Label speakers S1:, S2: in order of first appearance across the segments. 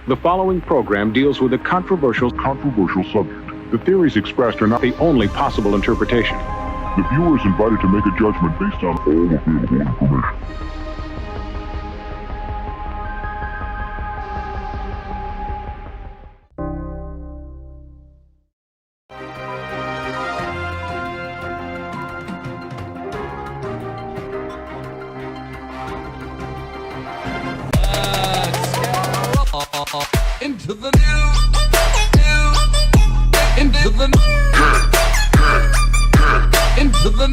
S1: The following program deals with a controversial subject. The theories expressed are not the only possible interpretation.
S2: The viewer is invited to make a judgment based on all available information.
S3: Into the into the into the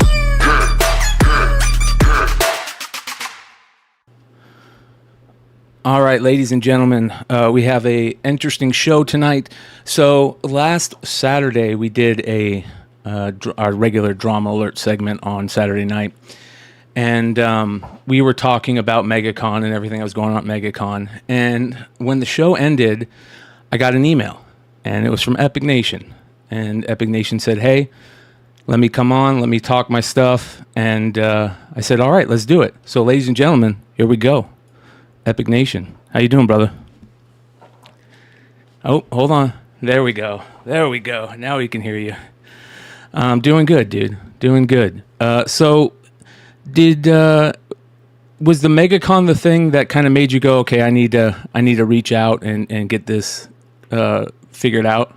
S4: All right, ladies and gentlemen, we have a interesting show tonight. So last Saturday we did our regular drama alert segment on Saturday night, and we were talking about Megacon and everything that was going on at Megacon. And when the show ended, I got an email, and it was from Epic Nation. And Epic Nation said, "Hey, let me come on, let me talk my stuff." And I said, "All right, let's do it." So, ladies and gentlemen, here we go. Epic Nation, how you doing, brother? Oh, hold on. There we go. There we go. Now we can hear you. I'm doing good, dude. Doing good. So, was the Megacon the thing that kind of made you go, okay, I need to reach out and get this figured out?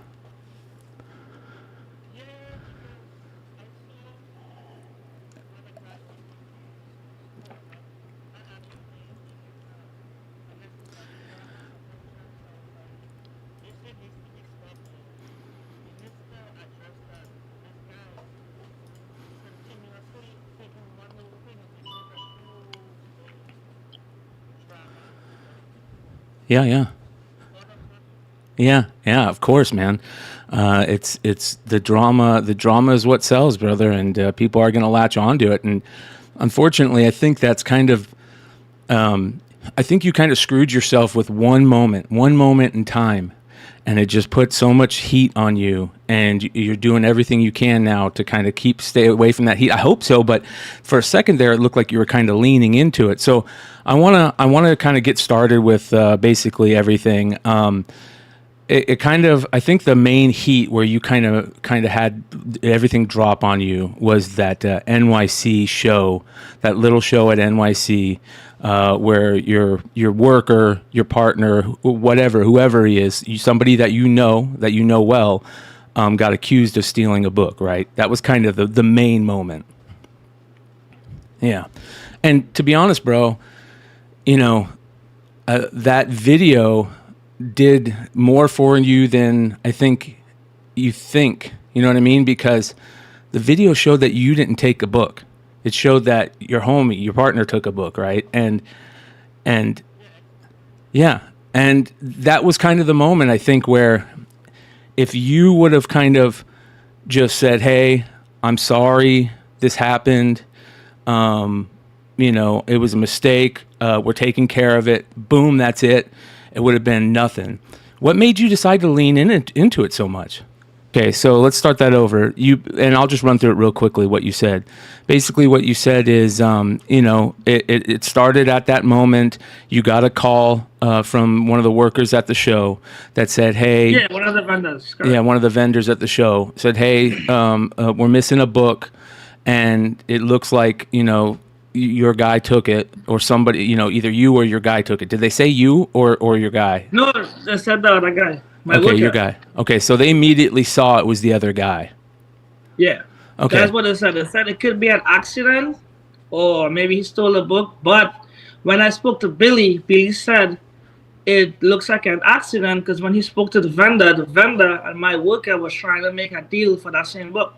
S4: Yeah, of course, man. It's the drama. The drama is what sells, brother, and people are going to latch onto it. And unfortunately, I think that's kind of, I think you kind of screwed yourself with one moment in time, and it just put so much heat on you. And you're doing everything you can now to kind of stay away from that heat. I hope so, but for a second there, it looked like you were kind of leaning into it. So I wanna kind of get started with basically everything. It kind of, I think the main heat where you kind of had everything drop on you was that NYC show, that little show at NYC, where your worker, your partner, whoever he is, somebody that you know well, got accused of stealing a book, right? That was kind of the main moment. Yeah. And to be honest, bro, that video did more for you than I think you think. You know what I mean? Because the video showed that you didn't take a book. It showed that your partner took a book, right? And yeah, and that was kind of the moment, I think, where if you would have kind of just said, "Hey, I'm sorry, this happened. It was a mistake. We're taking care of it. Boom, that's it." It would have been nothing. What made you decide to lean into it so much? Okay, so let's start that over. And I'll just run through it real quickly. What you said, basically, what you said is, it started at that moment. You got a call from one of the workers at the show that said, "Hey,"
S5: yeah, one of the vendors. Correct.
S4: Yeah, one of the vendors at the show said, "Hey, we're missing a book, and it looks like your guy took it, or somebody, either you or your guy took it." Did they say you or your guy?
S5: No, they said the other guy.
S4: Okay, your guy. Okay, so they immediately saw it was the other guy.
S5: Yeah.
S4: Okay.
S5: That's what they said. They said it could be an accident, or maybe he stole a book. But when I spoke to Billy said it looks like an accident because when he spoke to the vendor and my worker was trying to make a deal for that same book.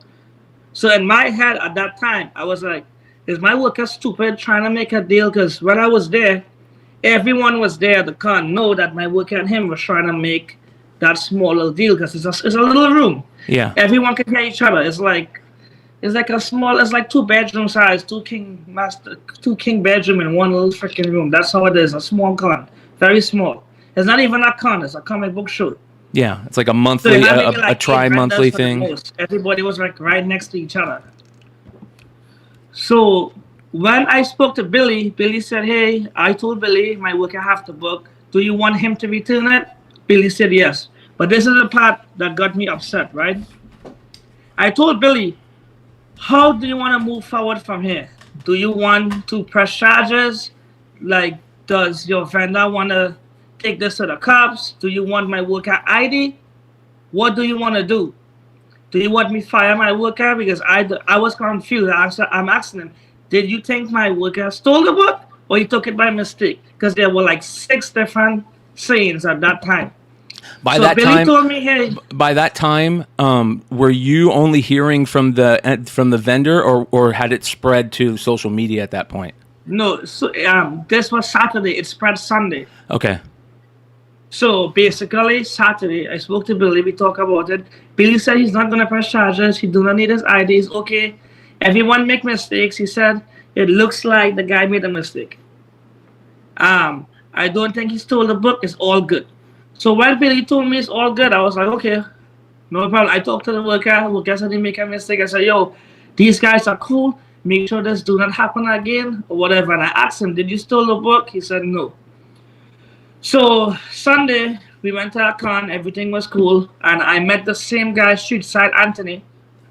S5: So in my head at that time, I was like, is my worker stupid trying to make a deal? Because when I was there, everyone was there at the con know that my worker and him was trying to make that small little deal because it's a little room.
S4: Yeah.
S5: Everyone can hear each other. It's like a small, it's like 2-bedroom size, two king bedroom in one little freaking room. That's how it is. A small con, very small. It's not even a con. It's a comic book show.
S4: Yeah, it's like a monthly,
S5: so
S4: a tri-monthly thing.
S5: Everybody was like right next to each other. So when I spoke to Billy said, "Hey, I told Billy my worker have the book. Do you want him to return it, Billy said yes. But this is the part that got me upset, right? I told Billy, how do you want to move forward from here? Do you want to press charges? Like, does your vendor want to take this to the cops? Do you want my worker ID? What do you want to do? Do you want me fire my worker? Because I was confused. I'm asking him, did you think my worker stole the book or you took it by mistake? Because there were like 6 different sayings at that time.
S4: By
S5: So
S4: that
S5: Billy
S4: time,
S5: told me, hey,
S4: by that time, were you only hearing from the vendor, or had it spread to social media at that point?
S5: no, so, this was Saturday. It spread Sunday.
S4: Okay.
S5: So basically, Saturday, I spoke to Billy. We talked about it. Billy said he's not going to press charges. He do not need his IDs. Okay. Everyone make mistakes. He said it looks like the guy made a mistake. I don't think he stole the book. It's all good. So when Billy told me it's all good, I was like, okay, no problem. I talked to the worker. Worker said he make a mistake. I said, yo, these guys are cool. Make sure this do not happen again or whatever. And I asked him, did you steal the book? He said no. So Sunday, we went to a con. Everything was cool. And I met the same guy, Street Side Anthony,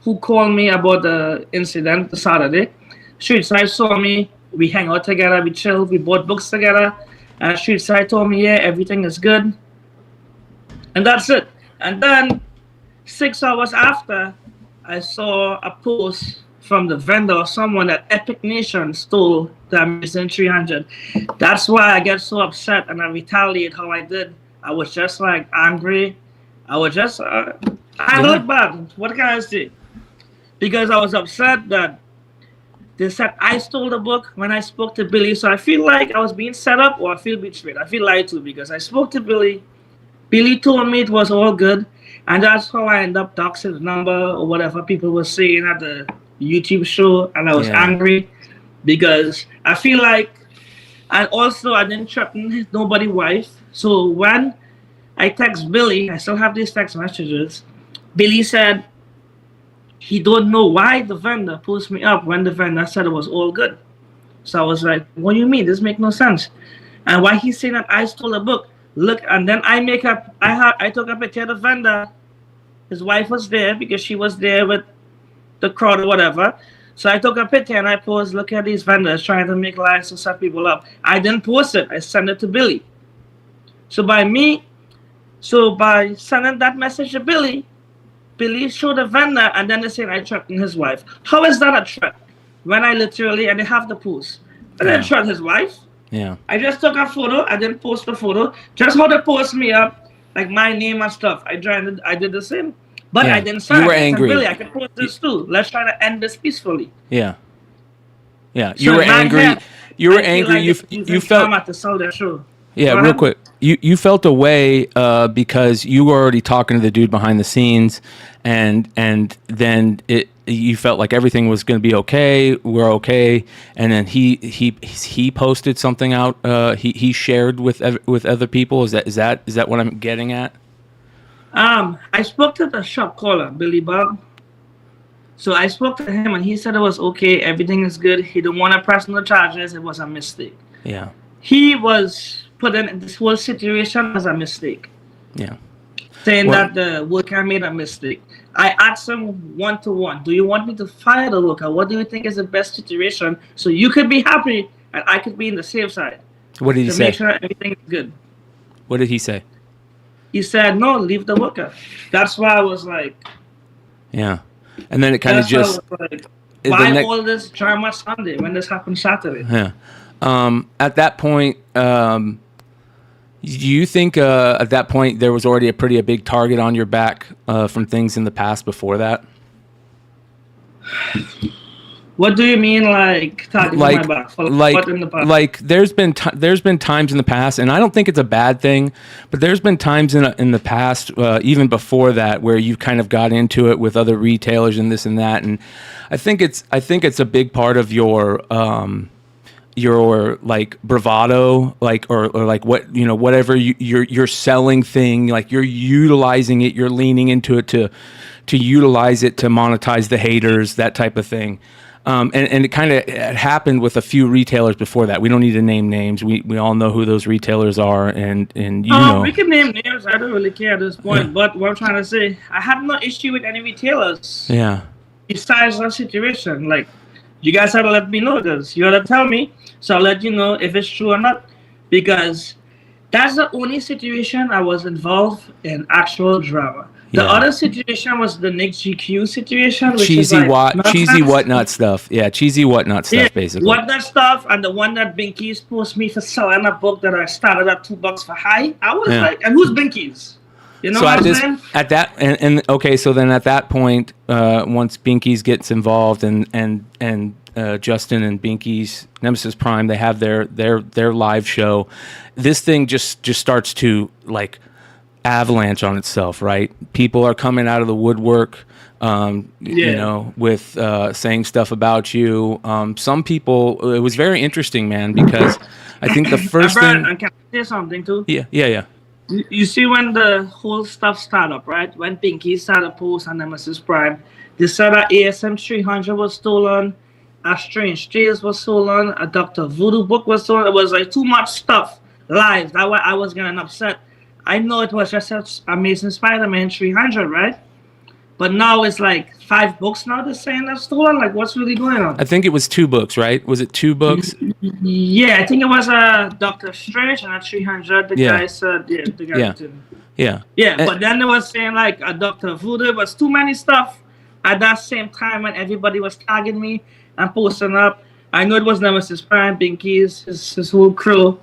S5: who called me about the incident the Saturday. Street Side saw me. We hang out together. We chill. We bought books together. And Street Side told me, yeah, everything is good. And that's it. And then 6 hours after, I saw a post from the vendor or someone that Epic Nation stole the Amazing 300. That's why I get so upset and I retaliate how I did. I was just like angry. I was just, I look bad. What can I say? Because I was upset that they said I stole the book when I spoke to Billy. So I feel like I was being set up or I feel betrayed. I feel lied to because I spoke to Billy. Billy told me it was all good. And that's how I ended up doxing the number or whatever people were saying at the YouTube show. And I was angry because I feel like, and also I didn't threaten nobody's wife. So when I text Billy, I still have these text messages. Billy said he don't know why the vendor pushed me up when the vendor said it was all good. So I was like, what do you mean? This makes no sense. And why he's saying that I stole a book? Look, and then I took a picture of the vendor. His wife was there because she was there with the crowd or whatever. So I took a picture and I posed, look at these vendors trying to make lies to set people up. I didn't post it. I sent it to Billy. So by sending that message to Billy, Billy showed the vendor and then they said I threatened his wife. How is that a threat? When I literally, and they have the post. I didn't threaten his wife.
S4: Yeah.
S5: I just took a photo. I didn't post the photo. Just how they post me up, like my name and stuff. I did the same. But I didn't say.
S4: You were angry.
S5: Billy, I can post this too. Let's try to end this peacefully.
S4: Yeah. Yeah. You were angry. You were angry. You felt
S5: at the Southern show.
S4: Yeah, real quick. You felt a way because you were already talking to the dude behind the scenes, and then you felt like everything was going to be okay. We're okay, and then he posted something out. He shared with other people. Is that what I'm getting at?
S5: I spoke to the shop caller, Billy Bob. So I spoke to him, and he said it was okay. Everything is good. He didn't want to press no charges. It was a mistake.
S4: Yeah.
S5: He was put in this whole situation as a mistake.
S4: Yeah.
S5: Saying that the worker made a mistake. I asked him 1-to-1, do you want me to fire the worker? What do you think is the best situation so you could be happy and I could be in the safe side?
S4: What did he say?
S5: To make sure everything is good.
S4: What did he say?
S5: He said, no, leave the worker. That's why I was like...
S4: Yeah. And then it kind of just...
S5: Like, why all this drama Sunday when this happened Saturday?
S4: Yeah. At that point, do you think at that point there was already a big target on your back from things in the past before that?
S5: What do you mean, like target on my back? What in the past?
S4: Like there's been times in the past, and I don't think it's a bad thing, but there's been times in the past, even before that, where you kind of got into it with other retailers and this and that, and I think it's a big part of your like bravado, like or like what whatever you're selling thing, like you're utilizing it, you're leaning into it to utilize it to monetize the haters, that type of thing. And it kind of happened with a few retailers before that. We don't need to name names. We all know who those retailers are, and you know.
S5: We can name names. I don't really care at this point. But what I'm trying to say, I had no issue with any retailers.
S4: Yeah.
S5: Besides the situation, like, you guys have to let me know this. You gotta tell me, so I'll let you know if it's true or not. Because that's the only situation I was involved in actual drama. The other situation was the Nick GQ situation, which
S4: cheesy
S5: is like
S4: cheesy whatnot stuff. Yeah, cheesy whatnot stuff, basically.
S5: Whatnot stuff, and the one that Binky's posted me for selling a book that I started at $2 for high. I was like, and who's Binky's? You know what I'm saying?
S4: At that, and okay, so then at that point, once Binky's gets involved, and Justin and Binky's Nemesis Prime, they have their live show. This thing just starts to like avalanche on itself, right? People are coming out of the woodwork, you know, with saying stuff about you. Some people, it was very interesting, man, because I think the first thing.
S5: Can I say something too?
S4: Yeah.
S5: You see, when the whole stuff started up, right? When Pinky started post on Nemesis Prime, they said that ASM 300 was stolen, a Strange Tales was stolen, a Dr. Voodoo book was stolen. It was like too much stuff live. That's why I was getting upset. I know it was just Amazing Spider-Man 300, right? But now it's like 5 books now they're saying that's stolen. Like, what's really going on?
S4: I think it was 2 books, right? Was it 2 books?
S5: Yeah, I think it was a Doctor Strange and a 300. The guy said, the guy didn't. Yeah, but then they was saying like a Dr. Voodoo. It was too many stuff at that same time when everybody was tagging me and posting up. I know it was Nemesis Prime, Binky's, his whole crew.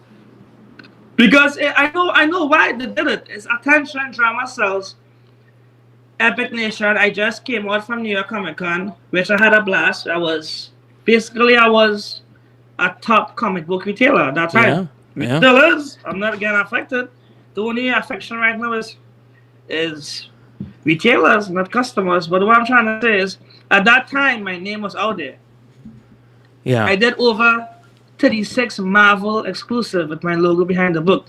S5: Because I know why they did it. It's attention, drama sells. Epic Nation, I just came out from New York Comic Con, which I had a blast. I was a top comic book retailer at that time.
S4: Yeah.
S5: Still is. I'm not getting affected. The only affection right now is retailers, not customers. But what I'm trying to say is, at that time, my name was out there.
S4: Yeah.
S5: I did over 36 Marvel exclusive with my logo behind the book.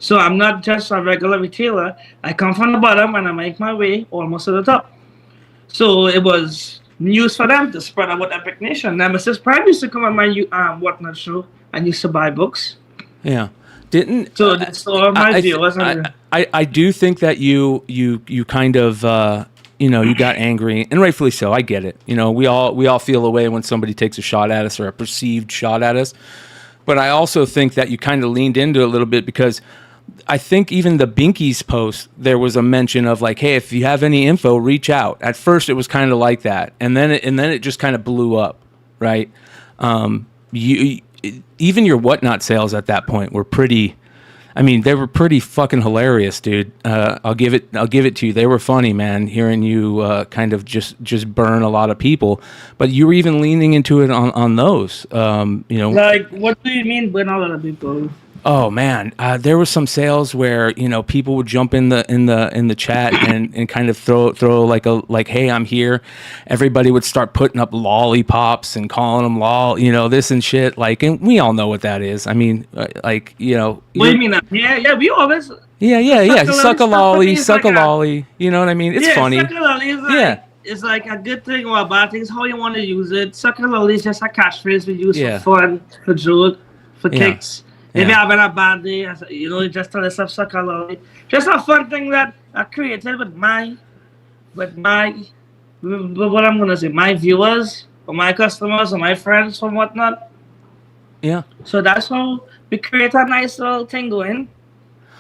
S5: So I'm not just a regular retailer. I come from the bottom and I make my way almost to the top. So it was news for them to spread about Epic Nation. Nemesis Prime used to come on my Whatnot show and used to buy books.
S4: Yeah.
S5: So my viewers.
S4: I do think that you kind of you got angry, and rightfully so. I get it. We all feel a way when somebody takes a shot at us or a perceived shot at us. But I also think that you kind of leaned into it a little bit, because I think even the Binky's post, there was a mention of like, hey, if you have any info, reach out. At first, it was kind of like that, and then it just kind of blew up, right? Even your Whatnot sales at that point were pretty. I mean, they were pretty fucking hilarious, dude. I'll give it to you. They were funny, man. Hearing you kind of just burn a lot of people, but you were even leaning into it on those.
S5: Like, what do you mean burn a lot of people?
S4: Oh man, there were some sales where people would jump in the chat and kind of throw like hey, I'm here. Everybody would start putting up lollipops and calling them this and shit. Like, and we all know what that is. I mean,
S5: What do you mean? Yeah, we always.
S4: Yeah. Suck a lolly. You know what I mean? It's funny.
S5: Suck a lolly is like, it's like a good thing or a bad thing. It's how you want to use it. Suck a lolly is just a catchphrase we use for fun, for joke, for kicks. If you're having a bad day, just tell yourself suck a lolly. Just a fun thing that I created with what I'm gonna say, my viewers or my customers or my friends or whatnot.
S4: Yeah.
S5: So that's how we create a nice little thing going.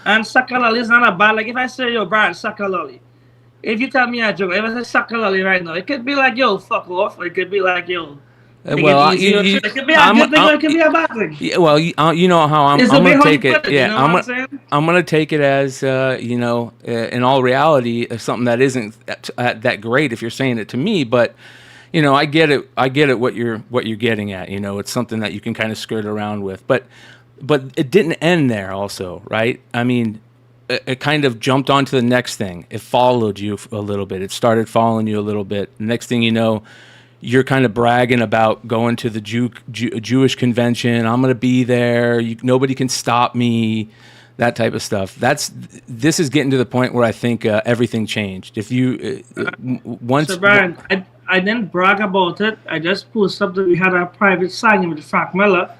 S5: And suck a lolly is not a bad. Like if I say, yo, Brian, suck a lolly. If you tell me a joke, if I say suck a lolly right now, it could be like, yo, fuck off, or it could be like, yo.
S4: Well,
S5: it could be a good thing or it could be a bad thing.
S4: Yeah, well, you know how I'm going to take it. Yeah, I'm going to take it as, in all reality, something that isn't that great if you're saying it to me. But, I get it. I get it what you're getting at. It's something that you can kind of skirt around with. But it didn't end there also, right? I mean, it kind of jumped on to the next thing. It followed you a little bit. It started following you a little bit. Next thing you know, you're kind of bragging about going to the Jewish convention. I'm going to be there. Nobody can stop me. That type of stuff. This is getting to the point where I think everything changed. If you once.
S5: So Brian, I didn't brag about it. I just posted up that we had a private signing with Frank Miller.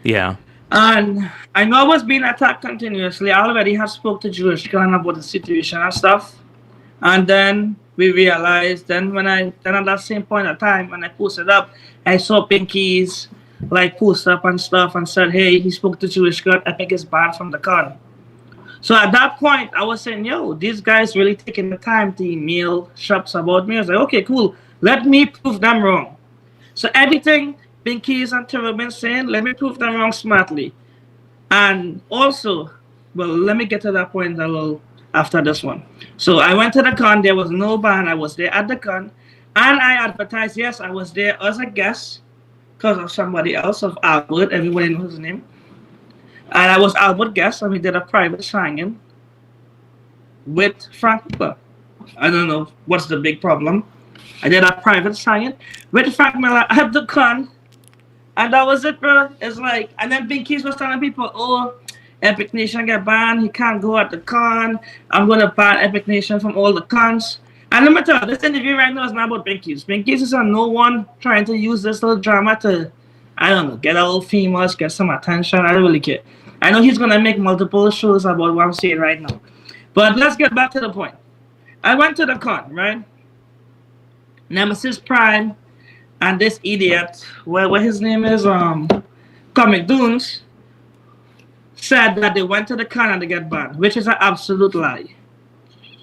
S4: Yeah.
S5: And I know I was being attacked continuously. I already have spoke to Jewish Khan about the situation and stuff. And then we realized, then at that same point of time, when I posted up, I saw Pinky's like post up and stuff and said, hey, he spoke to Jewish God, Epic is banned from the con. So at that point, I was saying, yo, these guys really taking the time to email shops about me. I was like, okay, cool. Let me prove them wrong. So everything Pinky's and Trevor been saying, let me prove them wrong smartly. And also, well, let me get to that point a little after this one. So I went to the con. There was no ban. I was there at the con. And I advertised, yes, I was there as a guest because of somebody else, of Albert. Everybody knows his name. And I was Albert guest, and we did a private signing with Frank Miller. I don't know what's the big problem. I did a private signing with Frank Miller at the con. And that was it, bro. It's like, and then Big Keys was telling people, oh, Epic Nation get banned. He can't go at the con. I'm going to ban Epic Nation from all the cons. And let me tell you, this interview right now is not about Big Keys. Big Keys is on no one trying to use this little drama to, I don't know, get a little famous, get some attention. I don't really care. I know he's going to make multiple shows about what I'm saying right now. But let's get back to the point. I went to the con, right? Nemesis Prime and this idiot, what his name is, Comic Dunes, said that they went to the con and they get banned, which is an absolute lie.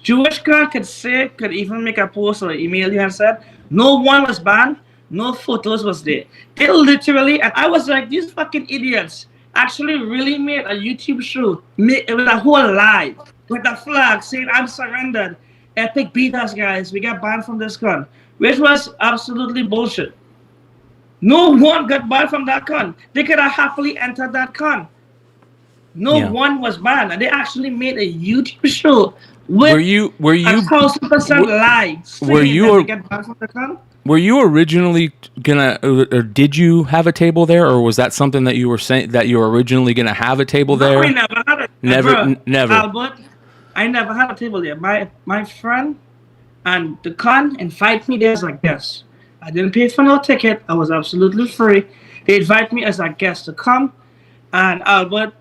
S5: Jewish Con could even make a post or email you and said, no one was banned, no photos was there. They literally, and I was like, these fucking idiots actually really made a YouTube show with a whole lie, with a flag saying, I'm surrendered. Epic beat us, guys. We got banned from this con, which was absolutely bullshit. No one got banned from that con. They could have happily entered that con. No one was banned, and they actually made a YouTube show with
S4: were you
S5: 1,000% lie.
S4: Were you
S5: get banned from the con?
S4: Were you originally gonna, or did you have a table there, or was that something that you were saying that you were originally gonna have a table there?
S5: No, we never had it.
S4: Never.
S5: Albert, I never had a table there. My friend and the con invite me there as a guest. I didn't pay for no ticket. I was absolutely free. They invite me as a guest to come, and Albert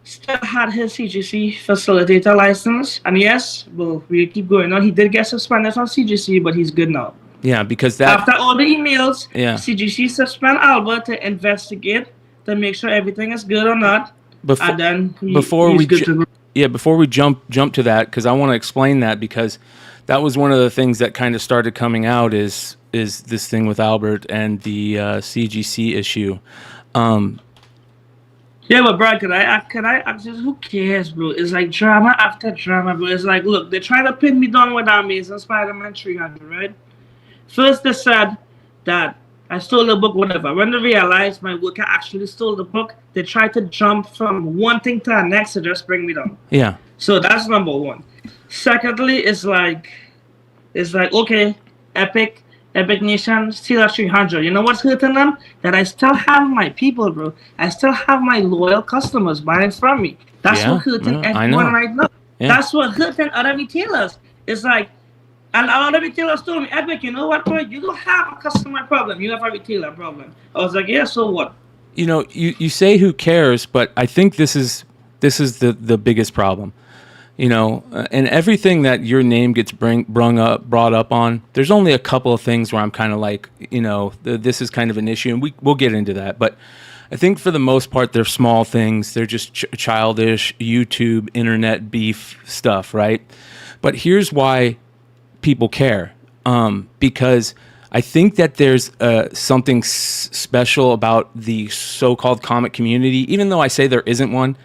S5: still had his CGC facilitator license. And yes, well, we keep going on. He did get suspended from CGC, but he's good now.
S4: Yeah, because that
S5: after all the emails, CGC suspend Albert to investigate to make sure everything is good or not. And then before we jump to that, because I want to explain that, because that was one of the things that kind of started coming out is this thing with Albert and the CGC issue. Yeah, but bro, could I just, who cares, bro? It's like drama after drama, bro. It's like, look, they're trying to pin me down with that Amazing Spider-Man 300, right? First they said that I stole the book, whatever. When they realized my worker actually stole the book, they tried to jump from one thing to the next to just bring me down.
S4: Yeah.
S5: So that's number one. Secondly, it's like, okay, Epic Nation, still at 300. You know what's hurting them? That I still have my people, bro. I still have my loyal customers buying from me. That's what hurting everyone right now. Yeah. That's what hurting other retailers. It's like, and a lot of retailers told me, Epic, you know what, bro? You don't have a customer problem. You have a retailer problem. I was like, yeah, so what?
S4: You know, you say who cares, but I think this is the biggest problem. You know, and everything that your name gets brought up on, there's only a couple of things where I'm kind of like, you know, this is kind of an issue, and we'll get into that. But I think for the most part, they're small things. They're just childish YouTube, internet beef stuff, right? But here's why people care, because I think that there's something special about the so-called comic community, even though I say there isn't one.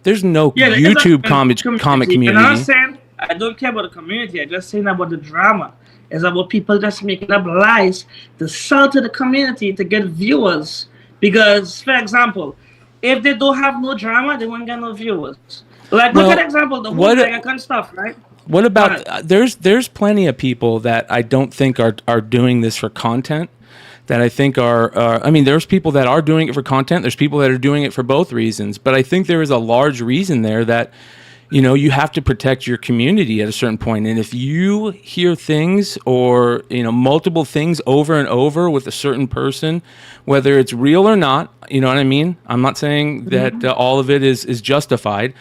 S4: There's no YouTube comic community.
S5: And I'm saying I don't care about the community. I'm just saying about the drama. It's about people just making up lies to sell to the community to get viewers. Because, for example, if they don't have no drama, they won't get no viewers. Like, look at example, the whole Megacon stuff, right?
S4: What about there's plenty of people that I don't think are doing this for content. That I think are, I mean, there's people that are doing it for content. There's people that are doing it for both reasons. But I think there is a large reason there that, you have to protect your community at a certain point. And if you hear things or, multiple things over and over with a certain person, whether it's real or not, you know what I mean? I'm not saying that all of it is justified,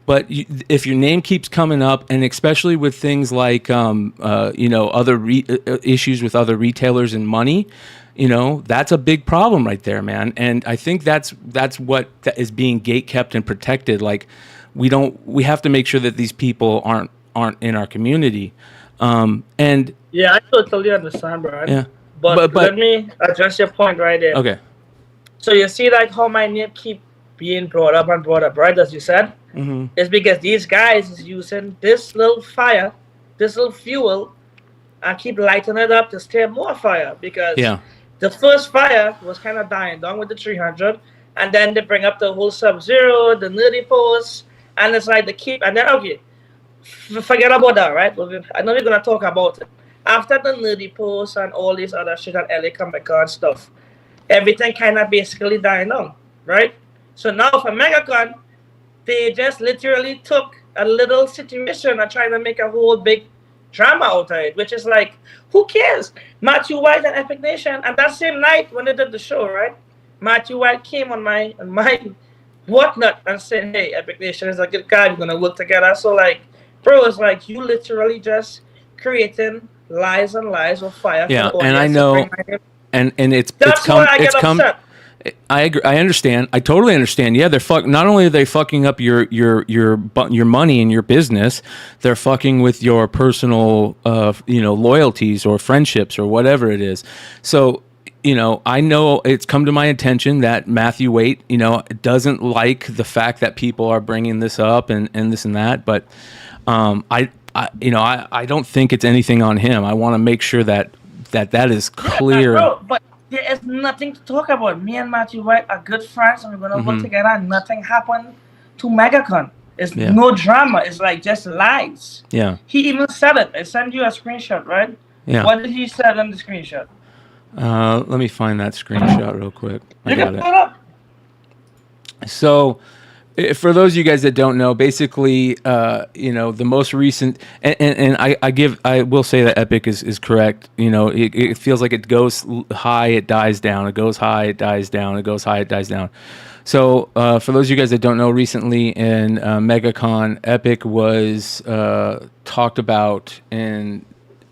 S4: but if your name keeps coming up, and especially with things like, other issues with other retailers and money, that's a big problem right there, man. And I think that's what is being gatekept and protected. Like, we have to make sure that these people aren't in our community. And
S5: yeah, I totally understand, bro.
S4: yeah,
S5: but let me address your point right there.
S4: Okay.
S5: So you see, like, how my name keep being brought up, right? As you said, it's because these guys is using this little fire, this little fuel, and keep lighting it up to stir more fire. Because the first fire was kind of dying down with the 300, and then they bring up the whole Sub-Zero, the nerdy posts. And it's like the keep, and then, okay, forget about that, right? I know we're going to talk about it. After the nerdy posts and all this other shit at LA Comic Con stuff, everything kind of basically dying down, right? So now for Megacon, they just literally took a little situation and trying to make a whole big drama out of it, which is like, who cares? Matthew Waite and Epic Nation, and that same night when they did the show, right? Matthew Waite came on my whatnot and said, hey, Epic Nation is a good guy, we're gonna work together. So like, bro, it's like you literally just creating lies and lies with fire.
S4: Yeah, and I know, and it's come. I agree. I understand. I totally understand. Yeah, they're not only are they fucking up your money and your business, they're fucking with your personal loyalties or friendships or whatever it is. So, I know it's come to my attention that Matthew Waite, doesn't like the fact that people are bringing this up and this and that. But I don't think it's anything on him. I want to make sure that is clear.
S5: Yeah, bro, but there is nothing to talk about. Me and Matthew Waite are good friends, and we're gonna work together. And nothing happened to Megacon. It's no drama. It's like just lies. Yeah. He even said it. I sent you a screenshot, right? Yeah. What did he say on the screenshot?
S4: Let me find that screenshot real quick. I got it. So, for those of you guys that don't know, basically, the most recent, and I will say that Epic is correct. It feels like it goes high, it dies down. It goes high, it dies down. It goes high, it dies down. So, for those of you guys that don't know, recently in MegaCon, Epic was talked about in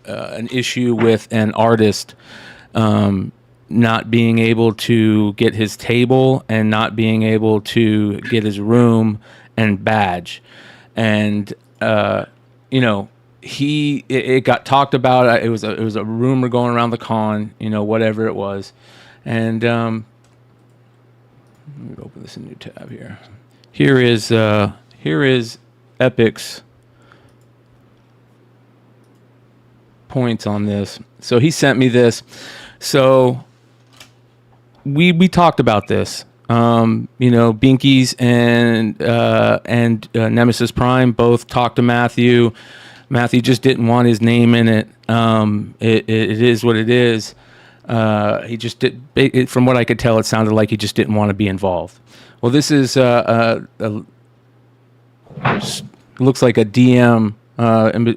S4: an issue with an artist. Not being able to get his table and not being able to get his room and badge. And, it got talked about. It was a rumor going around the con, whatever it was. And, let me open this a new tab here. Here is Epic's points on this. So he sent me this. So we talked about this. Binkies and Nemesis Prime both talked to Matthew. Matthew just didn't want his name in it. It is what it is. He just did. From what I could tell, it sounded like he just didn't want to be involved. Well, this is looks like a DM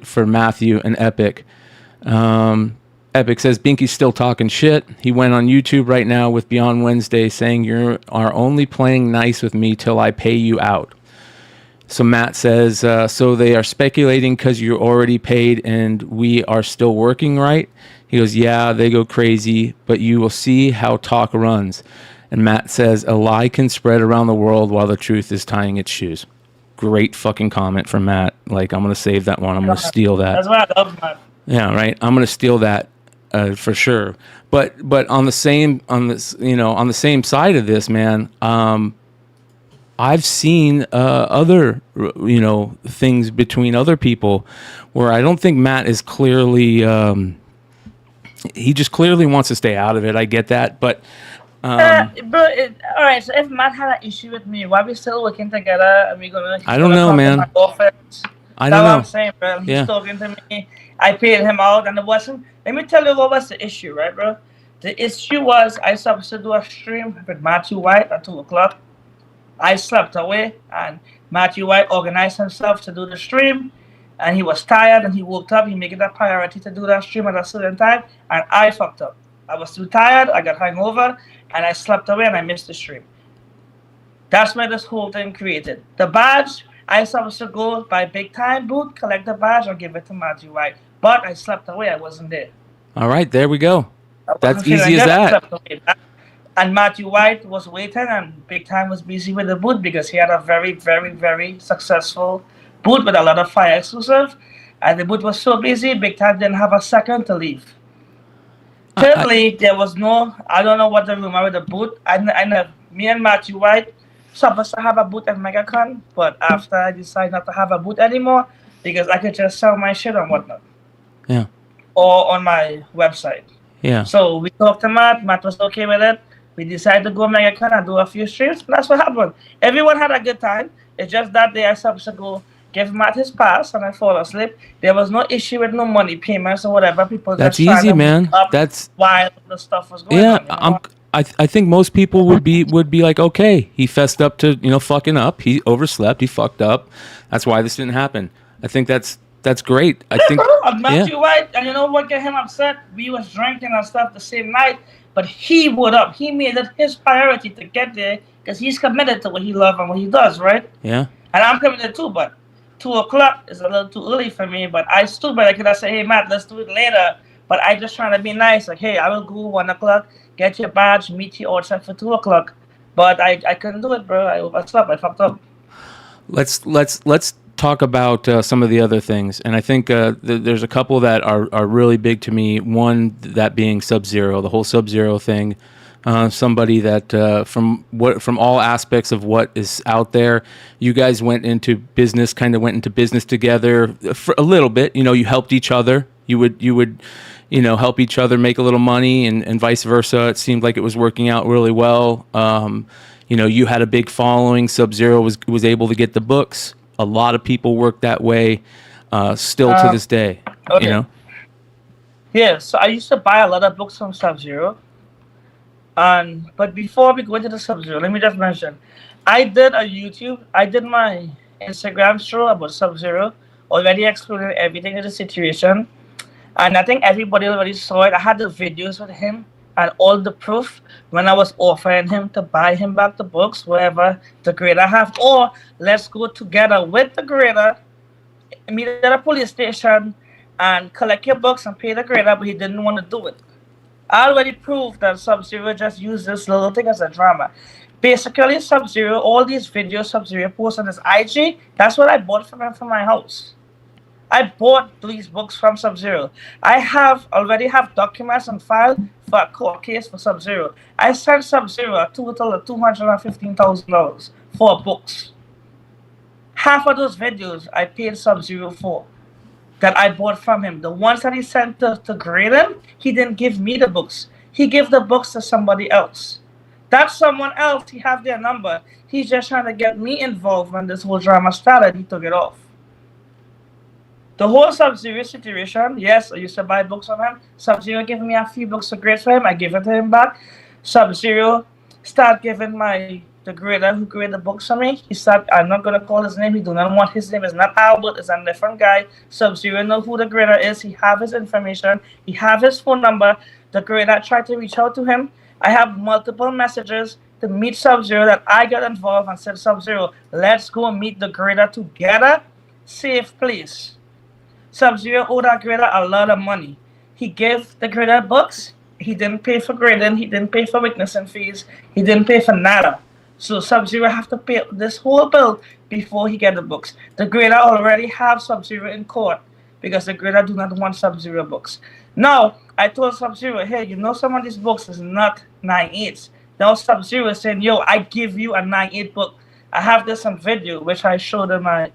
S4: for Matthew and Epic. Epic says, Binky's still talking shit. He went on YouTube right now with Beyond Wednesday saying you are only playing nice with me till I pay you out. So Matt says, so they are speculating because you're already paid and we are still working, right? He goes, yeah, they go crazy, but you will see how talk runs. And Matt says, a lie can spread around the world while the truth is tying its shoes. Great fucking comment from Matt. Like, I'm going to save that one. I'm going to steal that.
S5: That's what I love, Matt.
S4: Yeah, right. I'm going to steal that. For sure, but on the same side of this, man, I've seen other things between other people where I don't think Matt is clearly he just clearly wants to stay out of it. I get that, but
S5: all right. So if Matt had an issue with me, why are we still working together? Are we gonna?
S4: I don't know, man. I don't know.
S5: What I'm saying, bro. He's talking to me. I paid him out, and it wasn't. Let me tell you what was the issue, right, bro? The issue was I supposed to do a stream with Matthew Waite at 2:00. I slept away, and Matthew Waite organized himself to do the stream, and he was tired, and he woke up. He made it a priority to do that stream at a certain time, and I fucked up. I was too tired. I got hungover, and I slept away, and I missed the stream. That's where this whole thing created. The badge, I supposed to go by big time booth, collect the badge, or give it to Matthew Waite. But I slept away. I wasn't there.
S4: All right, there we go. That's easy as
S5: I
S4: that.
S5: slept away. And Matthew Waite was waiting, and Big Time was busy with the booth because he had a very, very, very successful booth with a lot of fire exclusive. And the booth was so busy, Big Time didn't have a second to leave. Thirdly, there was no, I don't know what the rumor with the booth. Me and Matthew Waite supposed to have a booth at Megacon, but after I decided not to have a booth anymore because I could just sell my shit and whatnot.
S4: Yeah.
S5: Or on my website.
S4: Yeah.
S5: So we talked to Matt. Matt was okay with it. We decided to go Megacon and do a few streams. That's what happened. Everyone had a good time. It's just that day I supposed to go give Matt his pass and I fall asleep. There was no issue with no money payments or whatever. People
S4: That's
S5: just
S4: easy, man. That's
S5: while the stuff was going
S4: yeah.
S5: on.
S4: I think most people would be like, okay, he fessed up to fucking up. He overslept. He fucked up. That's why this didn't happen. I think that's great. I think
S5: Matthew Waite, and you know what got him upset? We was drinking and stuff the same night, but he would up. He made it his priority to get there because he's committed to what he loves and what he does, right?
S4: Yeah.
S5: And I'm committed too, but 2:00 is a little too early for me. But I stood by. I could have said, "Hey, Matt, let's do it later." But I just trying to be nice. Like, hey, I will go 1:00, get your badge, meet you outside for 2:00. But I couldn't do it, bro. I overslept. I fucked up.
S4: Let's talk about some of the other things, and I think there's a couple that are really big to me. One, that being Sub-Zero, the whole Sub-Zero thing. Somebody that from all aspects of what is out there, you guys went into business together for a little bit. You helped each other. You would help each other make a little money, and vice versa. It seemed like it was working out really well. You had a big following. Sub-Zero was able to get the books. A lot of people work that way, still to this day.
S5: Okay. Yeah, so I used to buy a lot of books from Sub-Zero. But before we go into the Sub-Zero, let me just mention, I did my Instagram show about Sub-Zero, already explaining everything in the situation. And I think everybody already saw it. I had the videos with him and all the proof when I was offering him to buy him back the books, wherever the grader have, or let's go together with the grader, meet at a police station and collect your books and pay the grader, but he didn't want to do it. I already proved that Sub-Zero just used this little thing as a drama. Basically, Sub-Zero, all these videos Sub-Zero posts on his IG, that's what I bought from him from my house. I bought these books from Sub-Zero. I already have documents on file for a court case for Sub-Zero. I sent Sub-Zero a total of $215,000 for books. Half of those videos I paid Sub-Zero for, that I bought from him. The ones that he sent to Graydon, he didn't give me the books. He gave the books to somebody else. That someone else, he have their number. He's just trying to get me involved when this whole drama started. He took it off. The whole Sub-Zero situation, yes, I used to buy books from him. Sub-Zero gave me a few books to grade for him. I gave it to him back. Sub-Zero started giving the grader who graded the books for me. He said, I'm not going to call his name. He do not want his name. It's not Albert. It's a different guy. Sub-Zero know who the grader is. He have his information. He have his phone number. The grader tried to reach out to him. I have multiple messages to meet Sub-Zero that I got involved and said, Sub-Zero, let's go meet the grader together. Safe place. Sub-Zero owed that grader a lot of money. He gave the grader books. He didn't pay for grading. He didn't pay for witnessing fees. He didn't pay for nada. So Sub-Zero have to pay this whole bill before he get the books. The grader already have Sub-Zero in court because the grader do not want Sub-Zero books. Now, I told Sub-Zero, hey, some of these books is not 9/8. Now Sub-Zero is saying, yo, I give you a 9/8 book. I have this on video, which I showed in my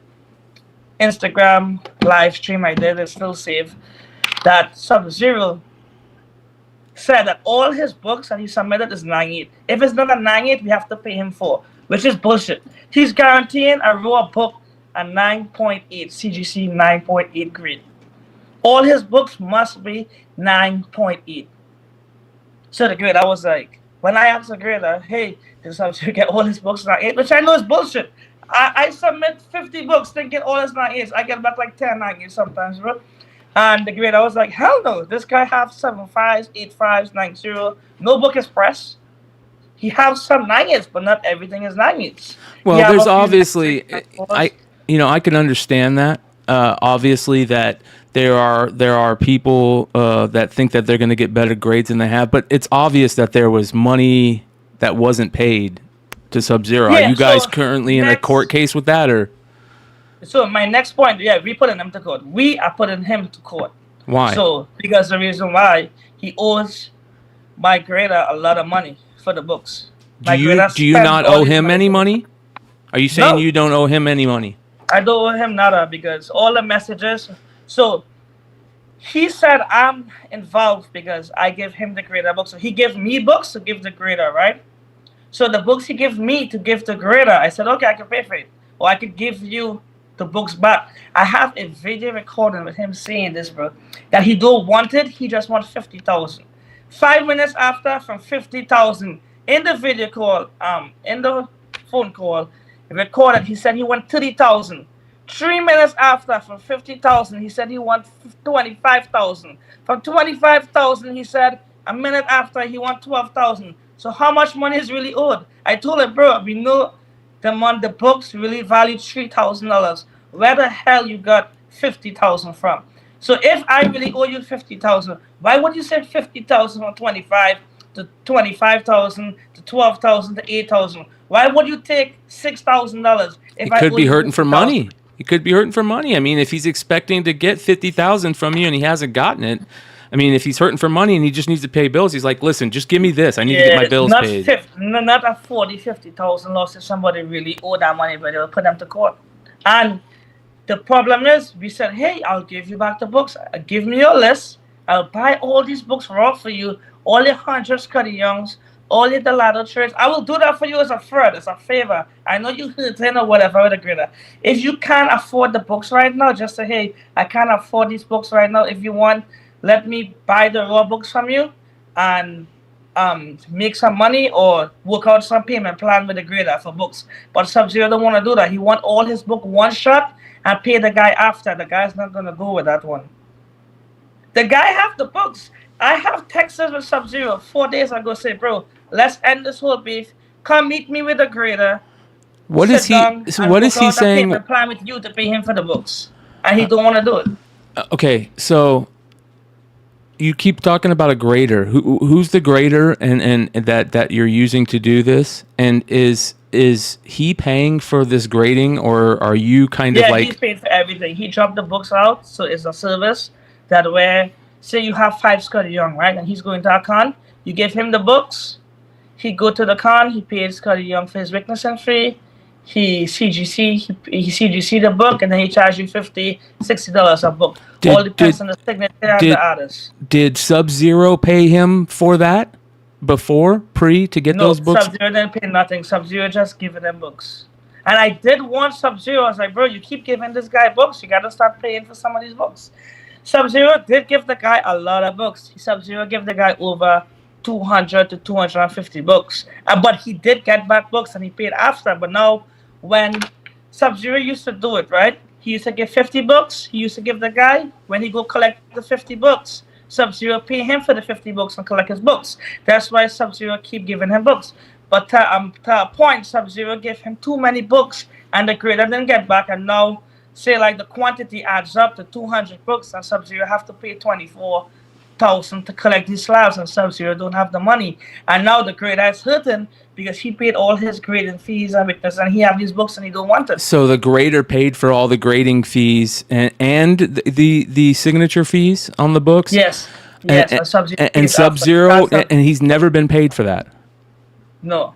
S5: Instagram live stream I did. It's still saved. That Sub-Zero said that all his books that he submitted is 9/8. If it's not a 9/8, we have to pay him for, which is bullshit. He's guaranteeing a raw book a 9.8 CGC 9.8 grade. All his books must be 9.8. So the grade, I was like, when I ask the grader, hey, this how you get all his books not eight, which I know is bullshit. I submit 50 books thinking all is not eight. I get back like 10 9 sometimes, bro. And the grader was like, hell no, this guy have 7 5s, 8 5s, 9 0. No book is pressed. He has some 9s, but not everything is 9s.
S4: Well, there's obviously, I can understand that. Obviously, that there are people that think that they're going to get better grades than they have, but it's obvious that there was money that wasn't paid to Sub-Zero.
S5: Yeah,
S4: are you guys currently in a court case with that, or?
S5: So my next point, we putting him to court. We are putting him to court.
S4: Why?
S5: So because the reason why he owes my grader a lot of money for the books.
S4: Do you not owe him any money? Are you saying you don't owe him any money?
S5: I don't owe him nada because all the messages. So he said I'm involved because I give him the grader books. So he gives me books to give the grader, right? So the books he gives me to give the grader, I said, okay, I can pay for it. Or I could give you the books back. I have a video recording with him saying this, bro. That he don't want it, he just wants 50,000. 5 minutes after, from 50,000 in the video call, in the phone call, recorded, he said he want 30,000. 3 minutes after, from 50,000, he said he want 25,000. From 25,000, he said a minute after he want 12,000. So how much money is really owed? I told him, bro, we know the books really value $3,000. Where the hell you got 50,000 from? So if I really owe you 50,000, why would you say 50,000 from 25 to 25,000 to 12,000 to 8,000? Why would you take $6,000?
S4: It could be hurting for money. He could be hurting for money. I mean, if he's expecting to get 50,000 from you and he hasn't gotten it, I mean, if he's hurting for money and he just needs to pay bills, he's like, listen, just give me this. I need to get my bills paid.
S5: Not a 50,000 loss if somebody really owed that money, but they'll put them to court. And the problem is, we said, hey, I'll give you back the books. Give me your list. I'll buy all these books raw for you. All your 100 Scotty Youngs, all your Delado trades. I will do that for you as a friend, as a favor. I know you hurting or whatever with a grader. If you can't afford the books right now, just say, hey, I can't afford these books right now. If you want, let me buy the raw books from you and make some money or work out some payment plan with the grader for books. But Sub-Zero don't want to do that. He want all his book one shot and pay the guy after. The guy's not going to go with that one. The guy have the books. I have texted with Sub-Zero 4 days ago say, bro, let's end this whole beef. Come meet me with the grader.
S4: What is he saying?
S5: Payment plan with you to pay him for the books. And he don't want to do it.
S4: Okay, so you keep talking about a grader. Who's the grader and that you're using to do this? And is he paying for this grading, or are you kind of like?
S5: Yeah, he's paying for everything. He dropped the books out, so it's a service that where, say you have 5 Scotty Young, right, and he's going to a con, you give him the books, he go to the con, he pays Scotty Young for his witnessing fee, he CGC the book, and then he charge you $50, $60 a book. All depends on the signature of the artist.
S4: Did Sub-Zero pay him for that to get those books?
S5: Sub-Zero didn't pay nothing. Sub-Zero just giving them books. And I did want Sub-Zero. I was like, bro, you keep giving this guy books. You got to start paying for some of these books. Sub-Zero did give the guy a lot of books. Sub-Zero gave the guy over 200 to 250 books. But he did get back books and he paid after. But now, when Sub-Zero used to do it, right? He used to give 50 books. He used to give the guy, when he go collect the 50 books, Sub-Zero pay him for the 50 books and collect his books. That's why Sub-Zero keep giving him books. But to a point, Sub-Zero gave him too many books and the grader didn't get back. And now, say like the quantity adds up to 200 books and Sub-Zero have to pay 24,000 to collect these slabs and Sub-Zero don't have the money. And now the grader is hurting because he paid all his grading fees and witness and he have these books and he don't want it.
S4: So the grader paid for all the grading fees and the signature fees on the books?
S5: Yes.
S4: And Sub-Zero, and he's never been paid for that?
S5: No.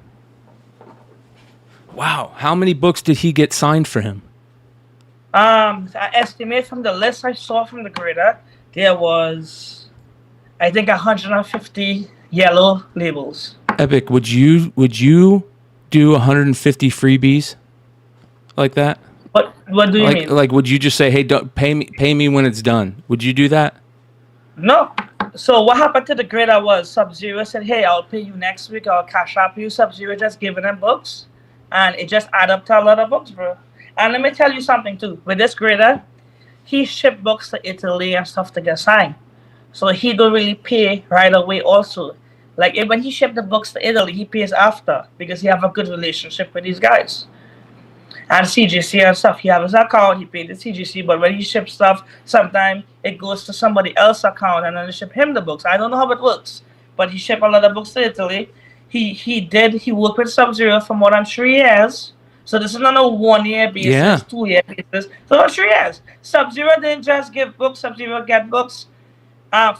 S4: Wow. How many books did he get signed for him?
S5: I estimate from the list I saw from the grader, there was, I think, 150 yellow labels.
S4: Epic, would you do 150 freebies like that?
S5: What do you mean?
S4: Like, would you just say, hey, don't pay me when it's done? Would you do that?
S5: No. So what happened to the grader was Sub-Zero said, "Hey, I'll pay you next week. I'll cash up you." Sub-Zero just giving them books, and it just add up to a lot of books, bro. And let me tell you something too. With this grader, he shipped books to Italy and stuff to get signed, so he don't really pay right away. Also, like when he shipped the books to Italy, he pays after because he have a good relationship with these guys. And CGC and stuff. He has his account, he paid the CGC, but when he ships stuff, sometimes it goes to somebody else's account and then they ship him the books. I don't know how it works, but he shipped a lot of books to Italy. He worked with Sub-Zero for more than 3 years. So this is not a 1 year basis, 2 year basis. So 3 years. Sub-Zero didn't just give books, Sub-Zero get books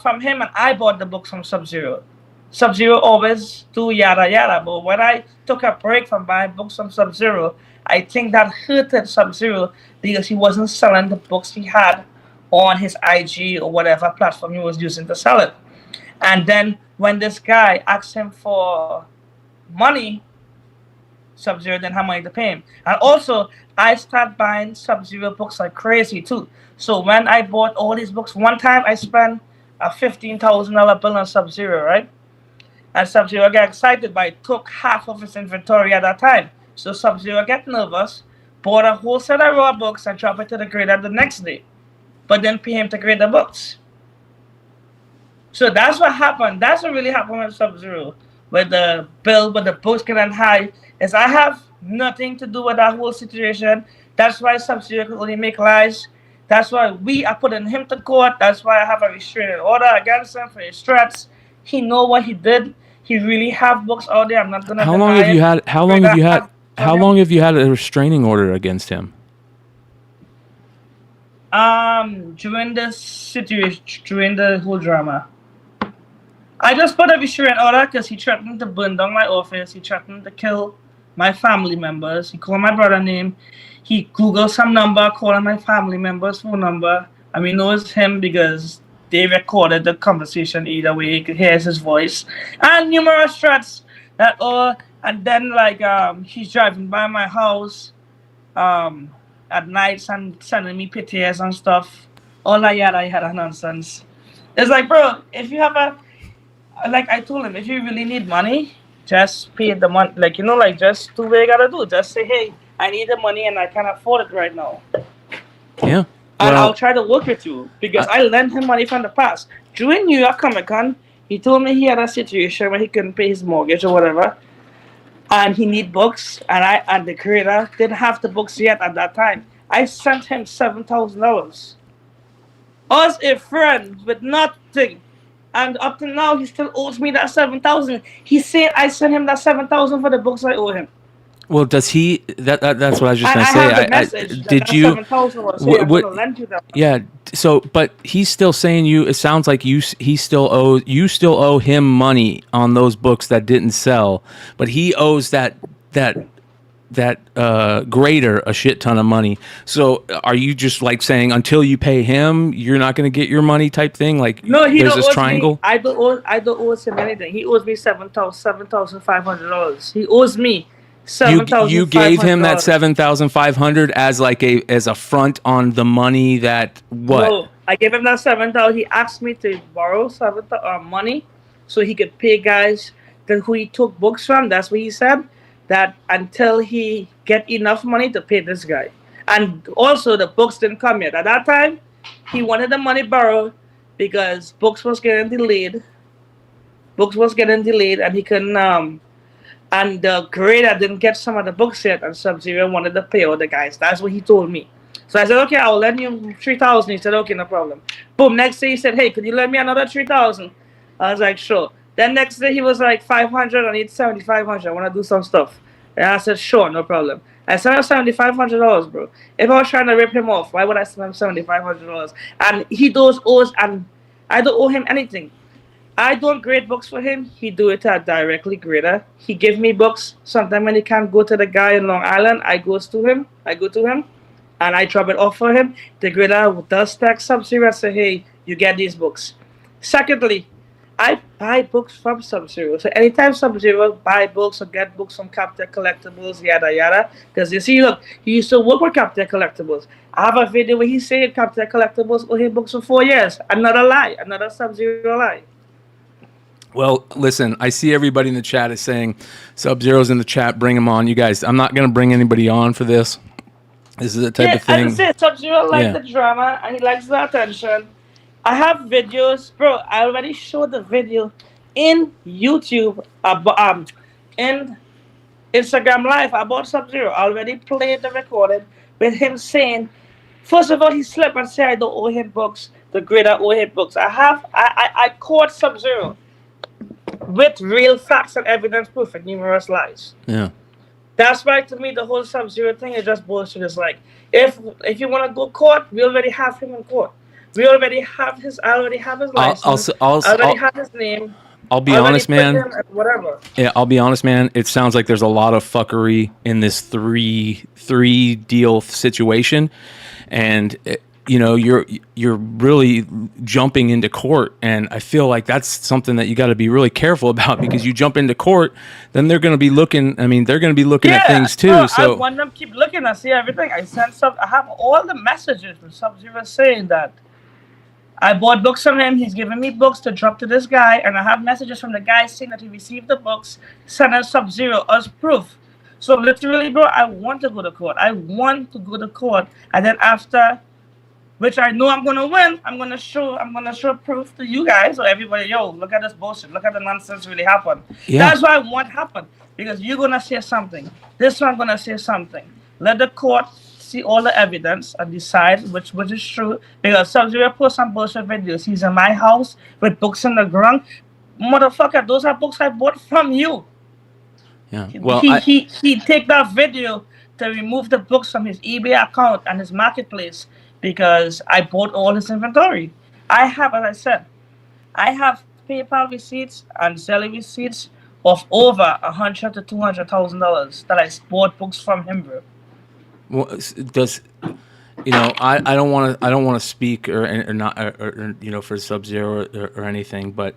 S5: from him, and I bought the books from Sub-Zero. Sub-Zero always do yada yada, but when I took a break from buying books from Sub-Zero, I think that hurted Sub-Zero because he wasn't selling the books he had on his IG or whatever platform he was using to sell it. And then when this guy asked him for money, Sub-Zero didn't have money to pay him. And also, I started buying Sub-Zero books like crazy too. So when I bought all these books, one time I spent a $15,000 bill on Sub-Zero, right? And Sub-Zero got excited, but I took half of his inventory at that time. So Sub-Zero get nervous, bought a whole set of raw books and dropped it to the grader the next day, but then pay him to grade the books. So that's what happened. That's what really happened with Sub-Zero. With the bill, with the books getting high, is I have nothing to do with that whole situation. That's why Sub-Zero could only make lies. That's why we are putting him to court. That's why I have a restraining order against him for his threats. He know what he did. He really have books out there. I'm not gonna.
S4: How long have you had a restraining order against him?
S5: During this situation, during the whole drama, I just put a restraining order because he threatened to burn down my office. He threatened to kill my family members. He called my brother name. He Googled some number, calling my family members' phone number. I mean, know it's him because they recorded the conversation either way. You could hear his voice. And numerous threats that and then he's driving by my house at nights and sending me pictures and stuff. All that yada nonsense. It's like, bro, if you have I told him, if you really need money, just pay the money. Just do what you gotta do. Just say, hey, I need the money and I can't afford it right now.
S4: Yeah.
S5: And I'll try to work with you because I lent him money from the past. During New York Comic Con, he told me he had a situation where he couldn't pay his mortgage or whatever, and he need books. And the creator didn't have the books yet at that time. I sent him $7,000. Us a friend with nothing, and up to now he still owes me that $7,000. He said I sent him that $7,000 for the books I owe him.
S4: Well, does he? That's what I was just gonna say. Did you? Yeah. So, but he's still saying you. It sounds like you still owe him money on those books that didn't sell, but he owes that grader a shit ton of money. So, are you just saying until you pay him, you're not going to get your money type thing?
S5: No, he
S4: there's
S5: don't
S4: this
S5: owe
S4: triangle.
S5: Me. I don't owe him anything. He owes me $7,500. He owes me.
S4: You gave him that $7,500 as a front on the money that what?
S5: No, I gave him that $7,000. He asked me to borrow money so he could pay guys who he took books from. That's what he said. That until he get enough money to pay this guy, and also the books didn't come yet. At that time, he wanted the money borrowed because books was getting delayed. And he couldn't. And the grader didn't get some of the books yet, and Sub-Zero wanted to pay all the guys. That's what he told me. So I said, okay, I'll lend you $3,000. He said, okay, no problem. Boom, next day he said, hey, could you lend me another $3,000? I was like, sure. Then next day he was like, $500, I need $7,500. I want to do some stuff. And I said, sure, no problem. I sent him $7,500, bro. If I was trying to rip him off, why would I send him $7,500? And he owes, and I don't owe him anything. I don't grade books for him. He do it at directly grader. He give me books. Sometimes when he can't go to the guy in Long Island, I go to him, and I drop it off for him. The grader does text Sub-Zero and say, hey, you get these books. Secondly, I buy books from Sub-Zero. So anytime Sub-Zero buy books or get books from Captain Collectibles, yada yada, because you see, look, he used to work with Captain Collectibles. I have a video where he said Captain Collectibles owe him books for 4 years. Another lie, another Sub-Zero lie.
S4: Well, listen, I see everybody in the chat is saying Sub-Zero's in the chat. Bring him on. You guys, I'm not going to bring anybody on for this. This is the type of thing.
S5: As I said, Sub-Zero likes the drama and he likes the attention. I have videos, bro. I already showed the video in YouTube, in Instagram Live about Sub-Zero. I already played the recording with him saying, first of all, he slept and said I don't owe him books. The greater owe him books. I caught Sub-Zero with real facts and evidence proof and numerous lies.
S4: Yeah.
S5: That's why to me the whole Sub-Zero thing is just bullshit. It's like if you want to go court, we already have him in court. I already have his license. I already have his name.
S4: I'll be honest, man.
S5: Whatever.
S4: Yeah, I'll be honest, man. It sounds like there's a lot of fuckery in this three deal situation, and you're really jumping into court, and I feel like that's something that you got to be really careful about, because you jump into court, then they're going to be looking. I mean, they're going to be looking at things too. So
S5: I want them to keep looking. I see everything. I have all the messages from Sub-Zero saying that I bought books from him. He's giving me books to drop to this guy, and I have messages from the guy saying that he received the books, sending Sub-Zero as proof. So literally, bro, I want to go to court. And then after, which I know I'm gonna win, I'm gonna show proof to you guys or everybody. Yo, look at this bullshit. Look at the nonsense really happened. Yeah. That's why I want happen, because you're gonna say something. This one gonna say something. Let the court see all the evidence and decide which is true. Because Sub-Zero posts some bullshit videos. He's in my house with books in the ground. Motherfucker, those are books I bought from you.
S4: Yeah. Well,
S5: he take that video to remove the books from his eBay account and his marketplace because I bought all his inventory. As I said, I have PayPal receipts and selling receipts of over $100,000 to $200,000 that I bought books from him, bro.
S4: Well, I don't want to speak or not for Sub-Zero or anything, but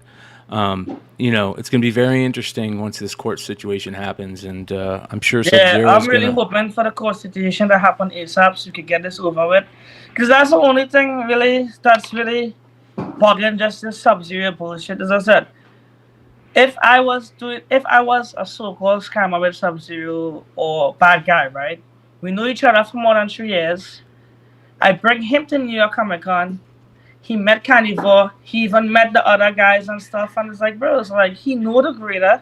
S4: it's going to be very interesting once this court situation happens, and I'm sure Sub-Zero.
S5: Yeah, I'm really hoping for the court situation to happen ASAP so we can get this over with, because that's the only thing really that's really boggling just this Sub-Zero bullshit. As I said, if I was a so-called scammer with Sub-Zero or bad guy, right? We know each other for more than 3 years. I bring him to New York Comic Con. He met Carnivore. He even met the other guys and stuff. And it's like, bro, it's like he know the greater.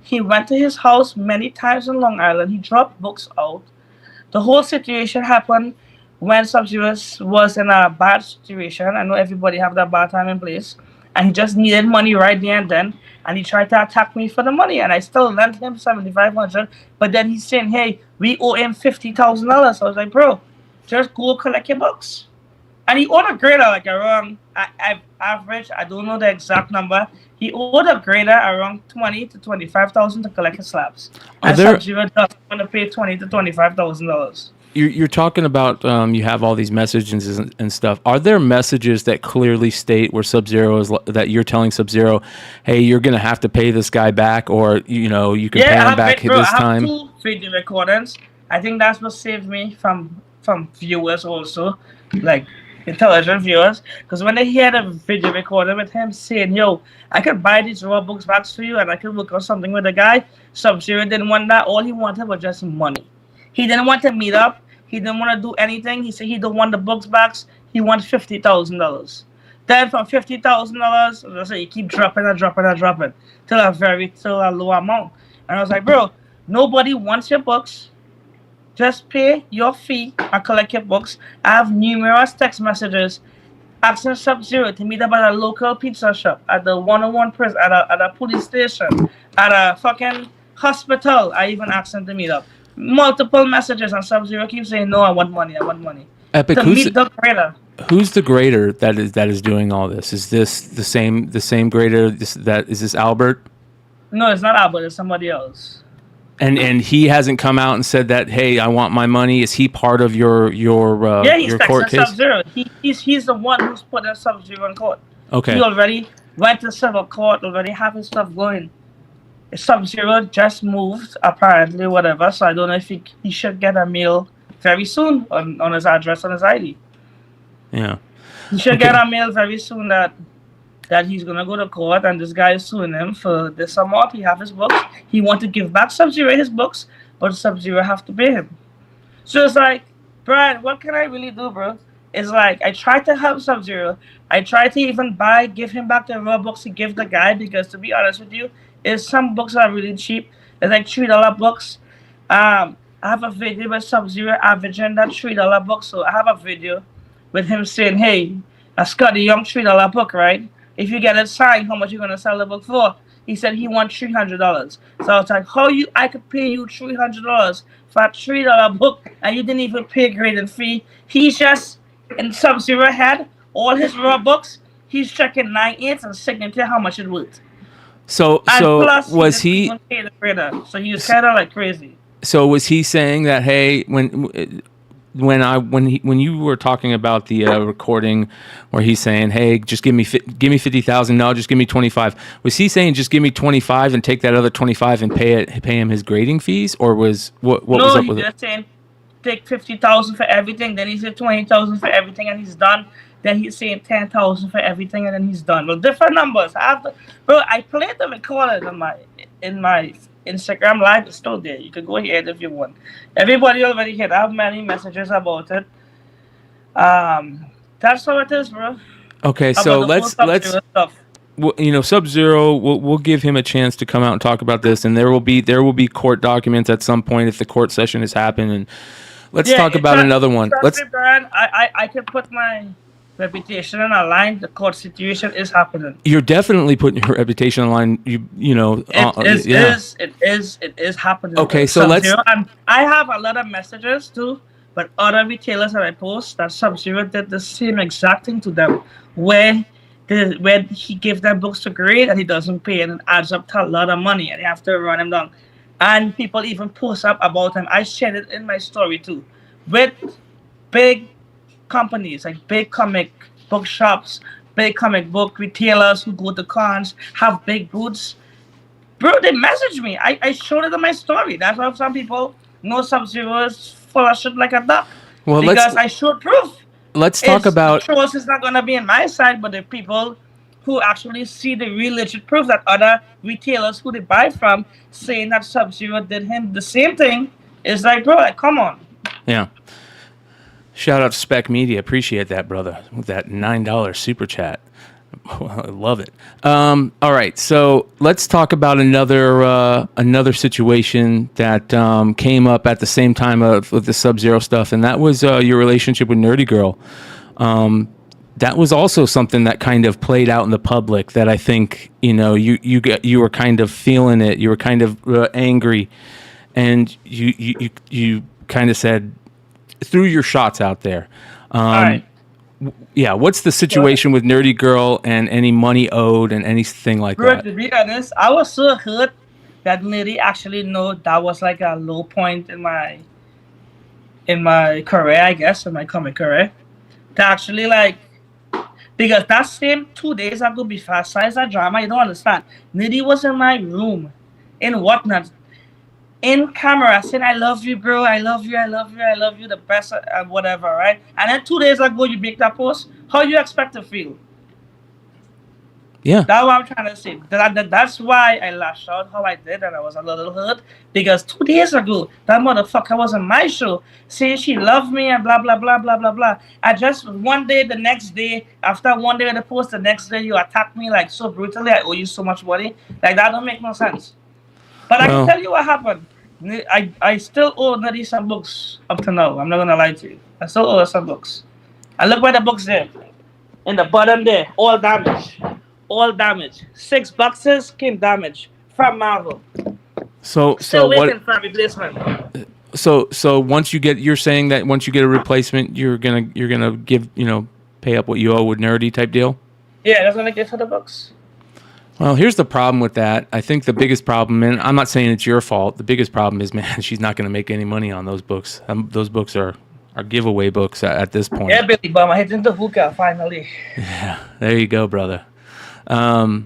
S5: He went to his house many times in Long Island. He dropped books out. The whole situation happened when Sub-Zero was in a bad situation. I know everybody have that bad time in place. And he just needed money right there and then. And he tried to attack me for the money. And I still lent him $7,500. But then he's saying, hey, we owe him $50,000. So I was like, bro, just go collect your books. And he owed a grader like around, average, I don't know the exact number. He owed a grader around $20,000 to $25,000 to collect his slabs. And Sub-Zero doesn't want to pay $20,000 to $25,000.
S4: You're talking about you have all these messages and stuff. Are there messages that clearly state where Sub-Zero is that you're telling Sub-Zero, hey, you're gonna have to pay this guy back, or you can pay him back this time?
S5: I have 2 video recordings. I think that's what saved me from viewers also, like intelligent viewers, because when they hear the video recording with him saying, yo, I could buy these raw books back for you and I could work on something with the guy. Sub-Zero didn't want that. All he wanted was just money. He didn't want to meet up. He didn't want to do anything. He said he don't want the books back. He wants $50,000. Then from $50,000, let's say you keep dropping till a low amount. And I was like, bro, nobody wants your books. Just pay your fee and collect your books. I have numerous text messages asking Sub-Zero to meet up at a local pizza shop, at the 101 prison, at a police station, at a fucking hospital. I even asked him to meet up. Multiple messages, and Sub-Zero keeps saying, no, I want money.
S4: Epic,
S5: who's
S4: the grader that is doing all this? Is this the same grader? Is this Albert?
S5: No, it's not Albert. It's somebody else.
S4: And he hasn't come out and said that, hey, I want my money. Is he part of your
S5: he's
S4: court case?
S5: Sub-Zero. He's the one who's putting Sub-Zero in court.
S4: Okay.
S5: He already went to civil court. Already have his stuff going. Sub-Zero just moved, apparently, whatever. So I don't know if he should get a mail very soon on his address on his ID.
S4: Yeah.
S5: He should get a mail very soon that that he's gonna go to court and this guy is suing him for this amount. He have his books. He want to give back Sub-Zero his books, but Sub-Zero have to pay him. So it's like, Brian, what can I really do, bro? It's like I tried to help Sub-Zero. I tried to even give him back the raw books he gave the guy, because to be honest with you, some books are really cheap. It's like $3 books. I have a video with Sub-Zero averaging that $3 book. So I have a video with him saying, hey, I got a young $3 book, right? If you get it signed, how much you gonna sell the book for? He said he wants $300. So I was like, I could pay you $300 for a $3 book and you didn't even pay grading fee. He's just in Sub-Zero head, all his raw books, he's checking 9/8 and signature how much it worth.
S4: So was he?
S5: Pay the grader, so he was kind of like crazy.
S4: So was he saying that, hey, when you were talking about the recording where he's saying, hey, just give me 50,000, no, just give me 25, was he saying just give me 25 and take that other 25 and pay him his grading fees, or was what was up with it? No, he just saying
S5: take 50,000 for everything, then he said 20,000 for everything and he's done. Then he's saying 10,000 for everything and then he's done. Well, different numbers. I played the recording in my Instagram live. It's still there. You can go ahead if you want. Everybody already hit. I have many messages about it. That's how it is, bro.
S4: Okay, so let's Sub-Zero. We'll give him a chance to come out and talk about this, and there will be court documents at some point if the court session has happened. And let's talk about another one.
S5: Brian, I can put my reputation on the line. The court situation is happening.
S4: You're definitely putting your reputation on the line.
S5: It is happening.
S4: Okay, so
S5: and I have a lot of messages too, but other retailers that I post that Sub-Zero did the same exact thing to them, where he gives them books to grade and he doesn't pay, and it adds up to a lot of money, and you have to run him down. And people even post up about him. I shared it in my story too, with big companies like big comic book shops, big comic book retailers who go to cons, have big booths. Bro, they message me. I showed it in my story. That's why some people know Sub-Zero is full of shit like a duck. Well, because I showed proof.
S4: Let's talk about.
S5: The trust is not going to be on my side, but the people who actually see the real legit proof that other retailers who they buy from saying that Sub-Zero did him the same thing is like, bro, come on.
S4: Yeah. Shout out to Spec Media. Appreciate that, brother, with that $9 super chat. I love it. All right, so let's talk about another situation that came up at the same time with the Sub-Zero stuff, and that was your relationship with Nerdy Girl. That was also something that kind of played out in the public. That I think you were kind of feeling it. You were kind of angry, and you kind of said, threw your shots out there.
S5: All right.
S4: Yeah, what's the situation with Nerdy Girl and any money owed and anything like that?
S5: To be honest, I was so hurt that Nerdy actually know that was like a low point in my career, I guess, in my comic career. To actually because that same 2 days ago before Size that drama, you don't understand. Nerdy was in my room in Whatnot, in camera, saying, I love you, bro, I love you, the best, and whatever, right? And then 2 days ago, you make that post. How you expect to feel?
S4: Yeah.
S5: That's what I'm trying to say. That's why I lashed out how I did, and I was a little hurt, because 2 days ago, that motherfucker was on my show, saying she loved me, and blah, blah, blah, blah, blah, blah. I just, the next day, after 1 day of the post, the next day, you attack me, so brutally, I owe you so much money. That don't make no sense. But I can tell you what happened. I still owe Nerdy some books up to now. I'm not going to lie to you. I still owe her some books. And look where the books there. In the bottom there. All damage. 6 boxes came damaged from Marvel.
S4: So
S5: waiting for a replacement.
S4: So once you're saying that once you get a replacement, you're gonna give, pay up what you owe with Nerdy type deal?
S5: Yeah, that's what I get for the books.
S4: Well, here's the problem with that. I think the biggest problem, and I'm not saying it's your fault, the biggest problem is, man, she's not going to make any money on those books. Those books are giveaway books at this point.
S5: Yeah, Billy Bum, I hit into hookah, finally.
S4: Yeah, there you go, brother.
S5: But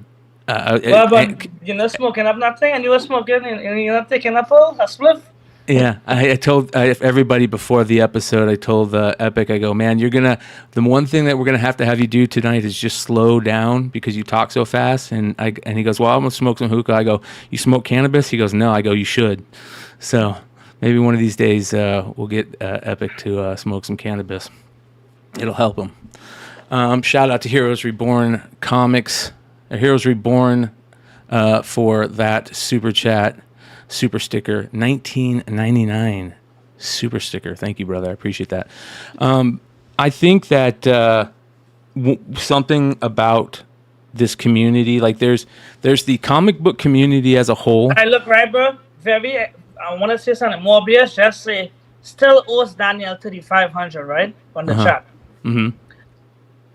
S5: you're not smoking up nothing, and you were smoking, and you're not taking up a spliff.
S4: Yeah, I told everybody before the episode. I told Epic, I go, man, the one thing that we're gonna have you do tonight is just slow down because you talk so fast. And he goes, well, I'm gonna smoke some hookah. I go, you smoke cannabis? He goes, no. I go, you should. So maybe one of these days we'll get Epic to smoke some cannabis. It'll help him. Shout out to Heroes Reborn Comics, Heroes Reborn for that super chat. Super sticker, $19.99 super sticker. Thank you, brother. I appreciate that. I think that something about this community, like there's the comic book community as a whole.
S5: I look right, bro. I want to say something. Morbius just say still owes Daniel 3,500, right, on the chat.
S4: Mm-hmm.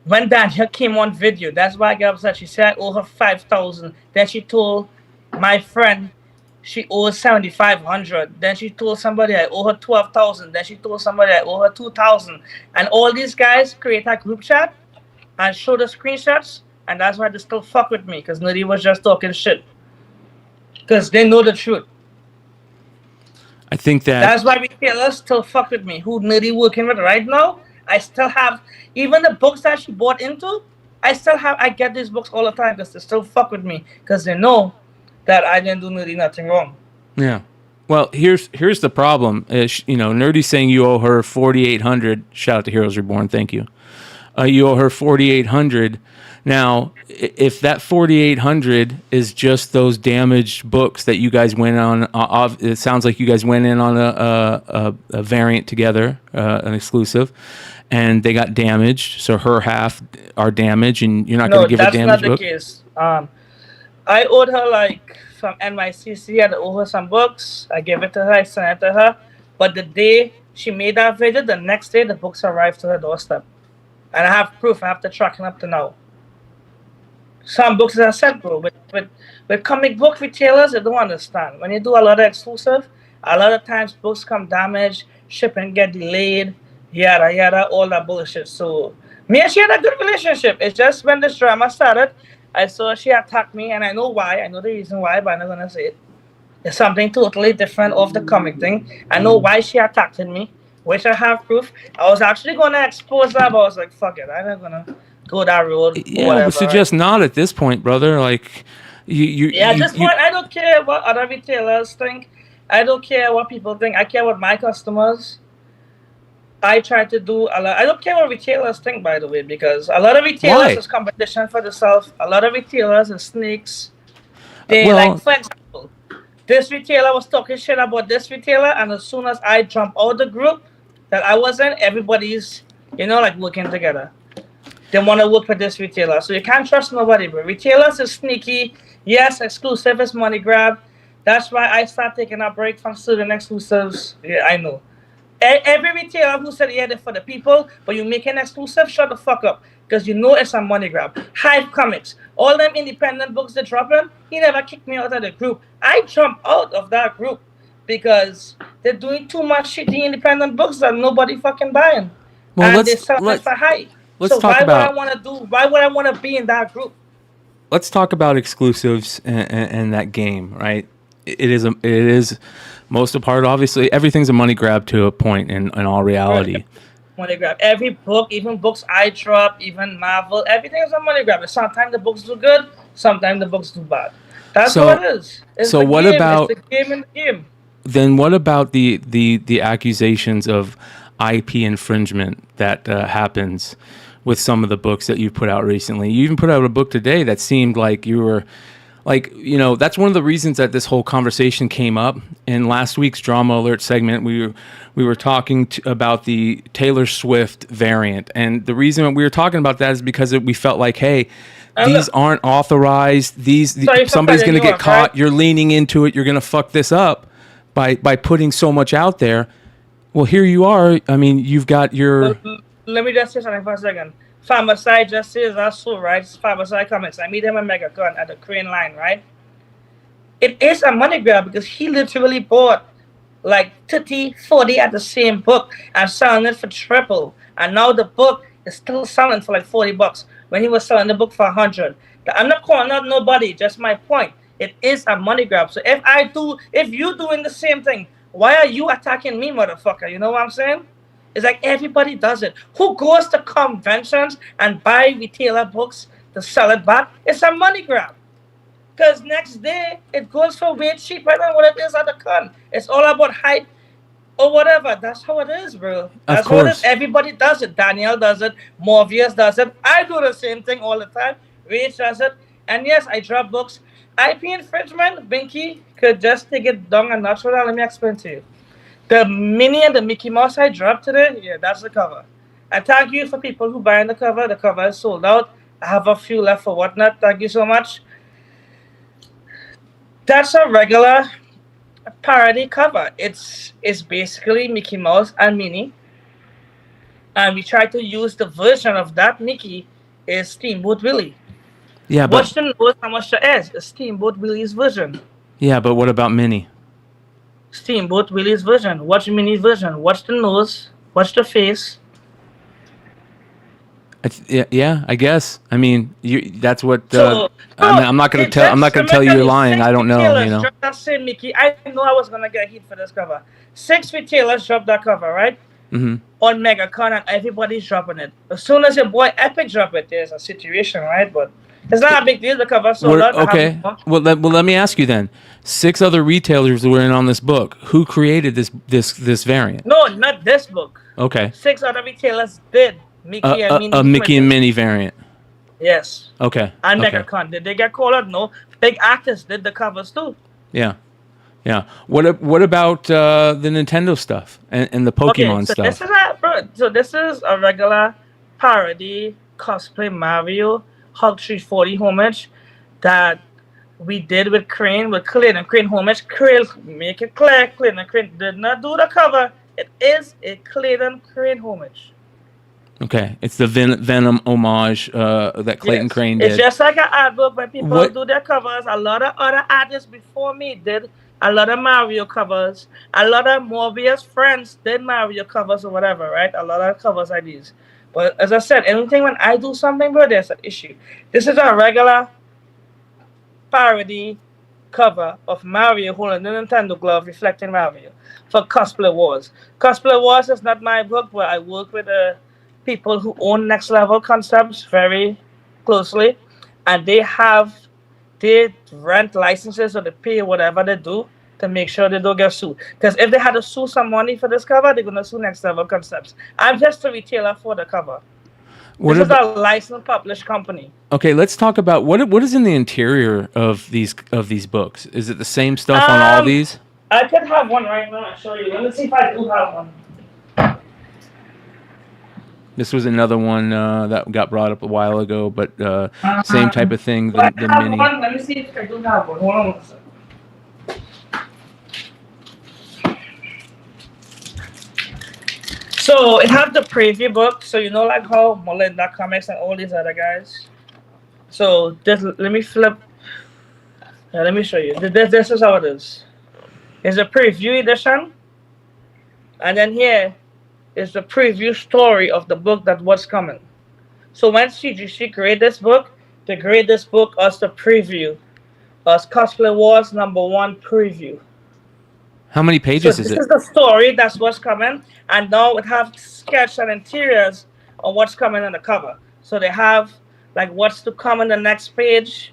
S5: When Daniel came on video, that's why I got upset. She said I owe her 5,000. Then she told my friend she owes 7,500. Then she told somebody I owe her 12,000. Then she told somebody I owe her 2,000. And all these guys create a group chat and show the screenshots. And that's why they still fuck with me, because Nudie was just talking shit. Because they know the truth.
S4: I think
S5: that's why retailers still fuck with me. Who Nudie working with right now? I still have, even the books that she bought into, I get these books all the time because they still fuck with me. Because they know that I didn't do Nerdy nothing wrong.
S4: Yeah. Well, here's the problem. Nerdy's saying you owe her 4,800. Shout out to Heroes Reborn. Thank you. You owe her 4,800. Now, if that 4,800 is just those damaged books that you guys went on, it sounds like you guys went in on a variant together, an exclusive, and they got damaged. So her half are damaged, and you're not going to give her damaged book.
S5: No, that's not the case. I owed her from NYCC. I owe her some books. I gave it to her. I sent it to her. But the day she made that video, the next day the books arrived to her doorstep, and I have proof. I have to track it up to now. Some books, as I said, bro, with comic book retailers, they don't understand. When you do a lot of exclusive, a lot of times books come damaged, shipping get delayed, yada yada, all that bullshit. So me and she had a good relationship. It's just when this drama started, I saw she attacked me, and I know why. I know the reason why, but I'm not gonna say it. It's something totally different off the comic thing. I know why she attacked me, which I have proof. I was actually gonna expose that, but I was like, fuck it, I'm not gonna go that road.
S4: Yeah,
S5: whatever.
S4: suggest not at this point, brother. Like
S5: at this point, I don't care what other retailers think. I don't care what people think. I care what my customers. I try to do a lot. I don't care what retailers think, by the way, because a lot of retailers is competition for themselves. A lot of retailers are snakes. For example, this retailer was talking shit about this retailer, and as soon as I jump out the group that I was in, everybody's, working together. They want to work with this retailer. So you can't trust nobody, but retailers is sneaky. Yes, exclusive is money grab. That's why I start taking a break from certain exclusives. Yeah, I know. Every retailer who said, yeah, they're for the people, but you make an exclusive, shut the fuck up. Because you know it's a money grab. Hive Comics, all them independent books they drop in, he never kicked me out of the group. I jumped out of that group because they're doing too much shitty independent books that nobody fucking buying.
S4: Well,
S5: and they sell it for high.
S4: Let's talk about.
S5: Why would I want to be in that group?
S4: Let's talk about exclusives and that game, right? It is most of part. Obviously, everything's a money grab to a point in all reality.
S5: Money grab. Every book, even books I drop, even Marvel, everything is a money grab. Sometimes the books do good, sometimes the books do bad. That's what it is. It's the
S4: what
S5: game.
S4: about
S5: it's the game in the game?
S4: Then what about the accusations of IP infringement that happens with some of the books that you've put out recently? You even put out a book today that seemed like you were that's one of the reasons that this whole conversation came up. In last week's Drama Alert segment, we were talking about the Taylor Swift variant. And the reason we were talking about that is because we felt like, hey, these aren't authorized. Somebody's going to get caught. Right? You're leaning into it. You're going to fuck this up by putting so much out there. Well, here you are. I mean, you've got your...
S5: Let me just say something for a second. Pharmacide just says that's so right. Pharmacide comments. I meet him at Megacon at the Crane line, right? It is a money grab because he literally bought like 30, 40 at the same book and selling it for triple. And now the book is still selling for like $40 when he was selling the book for 100. I'm not calling out nobody, just my point. It is a money grab. So if you're doing the same thing, Why are you attacking me, motherfucker? You know what I'm saying? It's like everybody does it. Who goes to conventions and buy retailer books to sell it back? It's a money grab. Because next day it goes for way cheaper than what it is at the con. It's all about hype or whatever. That's how it is, bro. That's how it is.
S4: course.
S5: Everybody does it. Daniel does it. Morpheus does it. I do the same thing all the time. Rage does it. And yes, I drop books. IP infringement, Binky could just take it down a notch. Let me explain to you. The Minnie and the Mickey Mouse I dropped today, yeah, that's the cover. And thank you for people who buying the cover. The cover is sold out. I have a few left for whatnot. Thank you so much. That's a regular parody cover. It's basically Mickey Mouse and Minnie. And we try to use the version of that Mickey is Steamboat Willie.
S4: Yeah,
S5: Watch
S4: but
S5: the nose and watch the S. It's Steamboat Willie's version.
S4: yeah, but what about Minnie?
S5: Steamboat Willie's version. Watch Minnie's version. Watch the nose. Watch the face.
S4: Yeah, I guess. I mean, that's what.
S5: So,
S4: I'm not gonna tell. I'm not gonna tell you you're lying. I don't know. You know.
S5: That same Mickey. I know I was gonna get heat for this cover. 6 retailers dropped that cover, right?
S4: Mm-hmm.
S5: On Megacon, and everybody's dropping it. As soon as your boy Epic drop it, there's a situation, right? But it's not a big deal. The cover sold out.
S4: Okay. Well, let me ask you then. 6 other retailers were in on this book. Who created this variant?
S5: No, not this book.
S4: Okay.
S5: 6 other retailers did Mickey and Minnie.
S4: A Mickey and Minnie variant.
S5: Yes.
S4: Okay.
S5: And
S4: okay.
S5: Megacon. Did they get called out? No. Big artists did the covers too.
S4: Yeah. Yeah. What about the Nintendo stuff and the Pokemon stuff?
S5: This is a regular parody cosplay Mario Hulk 340 homage that we did with Crane and Crane homage. Crane, make it clear, Crane and Crane did not do the cover. It is a Clayton Crane homage.
S4: Okay, it's the Venom homage that Clayton Crane did.
S5: It's just like an art book when people do their covers. A lot of other artists before me did a lot of Mario covers. A lot of Morbius friends did Mario covers or whatever, right? A lot of covers I use. But as I said, anything when I do something, bro, there's an issue. This is a regular parody cover of Mario holding the Nintendo glove reflecting Mario for Cosplay Wars. Cosplay Wars is not my book, but I work with people who own Next Level Concepts very closely, and they rent licenses or they pay whatever they do to make sure they don't get sued. Because if they had to sue somebody for this cover, they're gonna sue Next Level Concepts. I'm just a retailer for the cover. This is a licensed published company.
S4: Okay, let's talk about what is in the interior of these books. Is it the same stuff on all these?
S5: I could have one right now. I'll show you. Let me see if I do have one.
S4: This was another one that got brought up a while ago, but same type of thing. The mini.
S5: One. Let me see if I do have one. Hold on one second. So it have the preview book. So you know, like how Modern Comics and all these other guys. So let me flip. Yeah, let me show you. This is how it is. It's a preview edition, and then here is the preview story of the book that was coming. So when CGC create this book, they create this book as the preview, as Cosplay Wars #1 preview.
S4: How many pages is it?
S5: This is the story that's what's coming, and now it have sketch and interiors on what's coming on the cover. So they have like what's to come in the next page,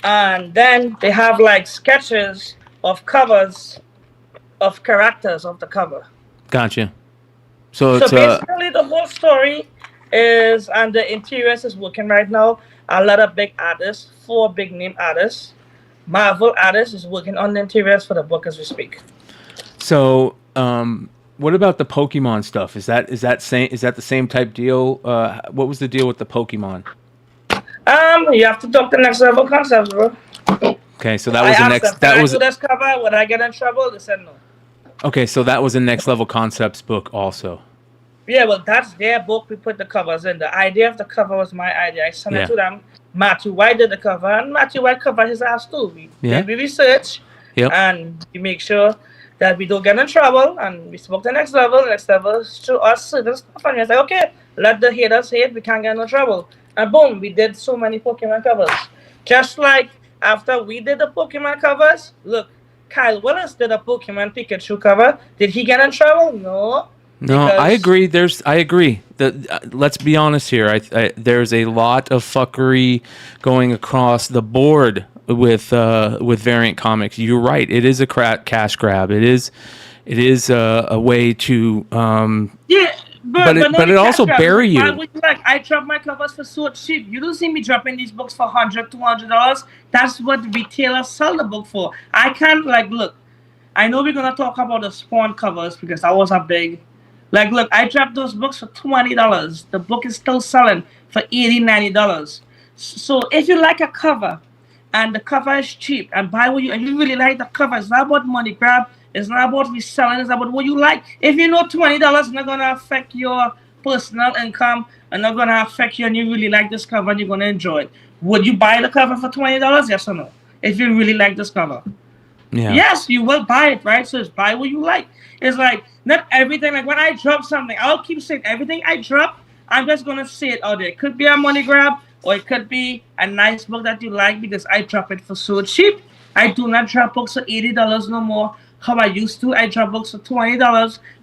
S5: and then they have like sketches of covers of characters of the cover.
S4: Gotcha. So
S5: basically the whole story is, and the interiors is working right now. A lot of big artists, 4 big name artists, Marvel artists is working on the interiors for the book as we speak.
S4: So what about the Pokemon stuff? Is that the same type deal? What was the deal with the Pokemon?
S5: You have to talk to Next Level Concepts, bro.
S4: Okay, so that was the next.
S5: That was this cover. Would I get in trouble? They said no.
S4: Okay, so that was a Next Level Concepts book also.
S5: Yeah, well, that's their book. We put the covers in. The idea of the cover was my idea. I sent it to them. Matthew Waite did the cover, and Matthew Waite covered his ass too. We research, and we make sure that we don't get in trouble. And we spoke to Next Level. Next Level show us certain stuff, and we was like, okay, let the haters hate. We can't get in no trouble. And boom, we did so many Pokemon covers. Just like after we did the Pokemon covers, look, Kyle Willis did a Pokemon Pikachu cover. Did he get in trouble? No.
S4: No, I
S5: Because
S4: agree. I agree. Let's be honest here. There's a lot of fuckery going across the board with variant comics. You're right. It is a cash grab. It is a way to
S5: yeah,
S4: but it also bury you.
S5: Like I drop my covers for so cheap. You don't see me dropping these books for $100, $200. That's what retailers sell the book for. I can't like look. I know we're gonna talk about the Spawn covers because that was a big. Like, look, I dropped those books for $20. The book is still selling for $80, $90. So if you like a cover, and the cover is cheap, and you really like the cover, it's not about money grab. It's not about reselling. It's about what you like. If you know $20 is not gonna affect your personal income, and not gonna affect you, and you really like this cover, and you're gonna enjoy it, would you buy the cover for $20? Yes or no? If you really like this cover.
S4: Yeah.
S5: Yes, you will buy it, right? So it's buy what you like. It's like not everything. Like when I drop something, I'll keep saying everything I drop. I'm just gonna say it out there. It could be a money grab, or it could be a nice book that you like because I drop it for so cheap. I do not drop books for $80 no more. How I used to, I drop books for $20,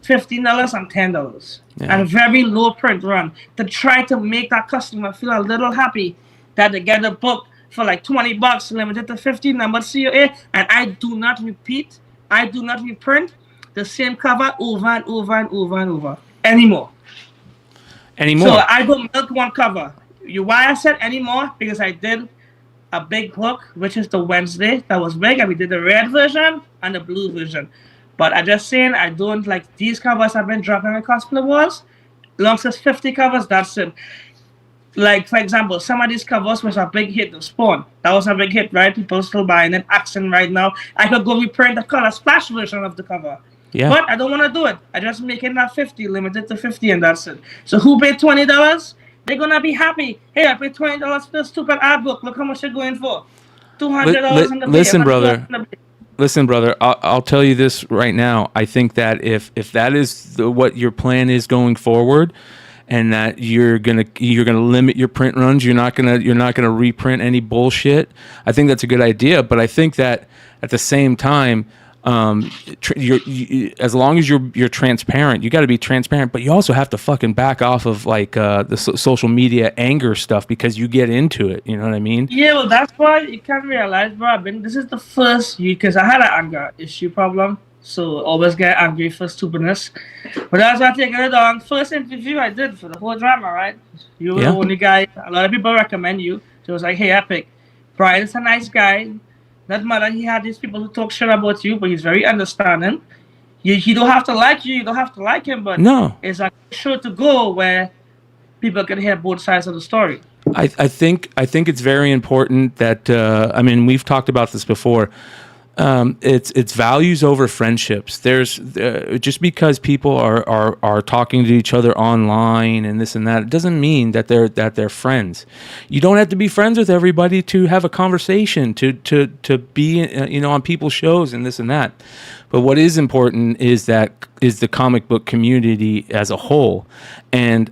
S5: $15, and $10, and very low print run to try to make that customer feel a little happy that they get a book for like $20, limited to 50 number COA, and I do not repeat, I do not reprint the same cover over and over and over and over anymore. So I don't milk one cover. Why I said anymore? Because I did a big book, which is the Wednesday that was big, and we did the red version and the blue version. But I just saying I don't like these covers I've been dropping in Cosplay Wars. Long as 50 covers, that's it. Like, for example, some of these covers was a big hit. The Spawn, that was a big hit, right? People still buying it. Accent right now. I could go reprint the color splash version of the cover. Yeah. But I don't want to do it. I just make it not 50, limited to 50, and that's it. So who paid $20? They're going to be happy. Hey, I paid $20 for this stupid art book. Look how much you're going for. $200 in the
S4: Listen, brother. Listen, brother, I'll tell you this right now. I think that if that is what your plan is going forward, and that you're gonna limit your print runs, you're not gonna reprint any bullshit, I think that's a good idea. But I think that at the same time, as long as you're transparent, you got to be transparent, but you also have to fucking back off of like the social media anger stuff because you get into it. You know what I mean? Yeah,
S5: well, that's why you can't realize, bro. This is the first year because I had an anger issue problem, so always get angry for stupidness. But that's why I taking it on. First interview I did for the whole drama, right? You were the only guy. A lot of people recommend you. So it was like, hey, Epic, Brian's a nice guy. Not matter he had these people who talk shit about you, but he's very understanding. He don't have to like you, you don't have to like him, but
S4: no,
S5: it's a show to go where people can hear both sides of the story.
S4: I think it's very important that I mean, we've talked about this before. It's values over friendships. There's just because people are talking to each other online and this and that, it doesn't mean that they're friends. You don't have to be friends with everybody to have a conversation, to be on people's shows and this and that. But what is important is the comic book community as a whole. And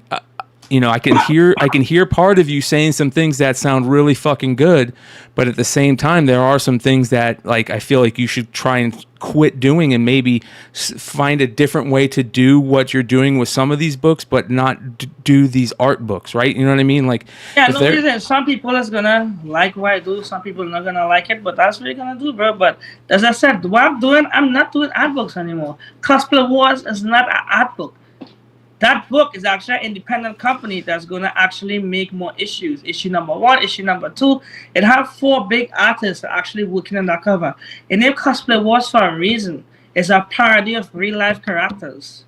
S4: I can hear part of you saying some things that sound really fucking good, but at the same time, there are some things that like I feel like you should try and quit doing and maybe find a different way to do what you're doing with some of these books, but not do these art books, right? You know what I mean? Like,
S5: yeah, some people is gonna like what I do, some people are not gonna like it, but that's what you're gonna do, bro. But as I said, what I'm not doing art books anymore. Cosplay Wars is not an art book. That book is actually an independent company that's going to actually make more issues. Issue number 1, issue number 2. It have 4 big artists actually working on that cover. It named Cosplay Wars for a reason. It's a parody of real life characters.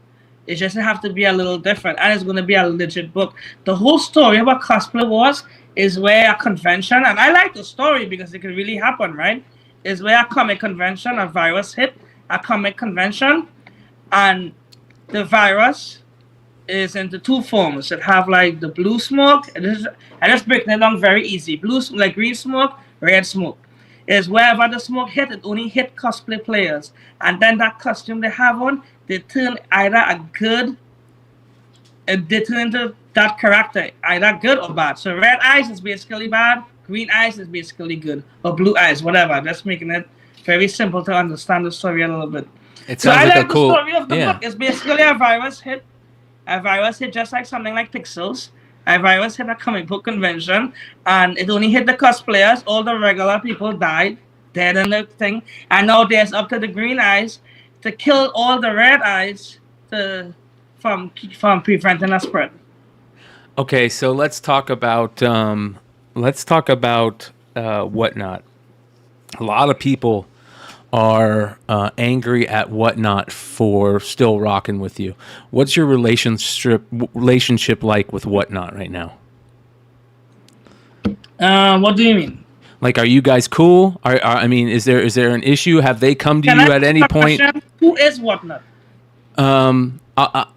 S5: It just have to be a little different, and it's going to be a legit book. The whole story about Cosplay Wars is where a convention, and I like the story because it can really happen, right? Is where a comic convention, a virus hit a comic convention, and the virus is into 2 forms. It have like the blue smoke, and I just breaking it down very easy. Blue, like green smoke, red smoke. Is wherever the smoke hit, it only hit cosplay players. And then that costume they have on, they turn either they turn into that character, either good or bad. So red eyes is basically bad, green eyes is basically good, or blue eyes, whatever. Just making it very simple to understand the story a little bit.
S4: It
S5: So
S4: sounds
S5: I
S4: like
S5: like
S4: a
S5: the
S4: cool.
S5: story of the
S4: Yeah.
S5: book. It's basically a virus hit. A virus hit just like something like Pixels. A virus hit a comic book convention, and it only hit the cosplayers. All the regular people died, dead in the thing. And now there's up to the green eyes to kill all the red eyes from preventing a spread.
S4: Okay, so let's talk about Whatnot. A lot of people are angry at Whatnot for still rocking with you. What's your relationship like with Whatnot right now?
S5: What do you mean?
S4: Like, are you guys cool? I mean, is there an issue? Have they come to
S5: Can
S4: you
S5: I
S4: at any
S5: ask a
S4: point?
S5: question? Who is Whatnot?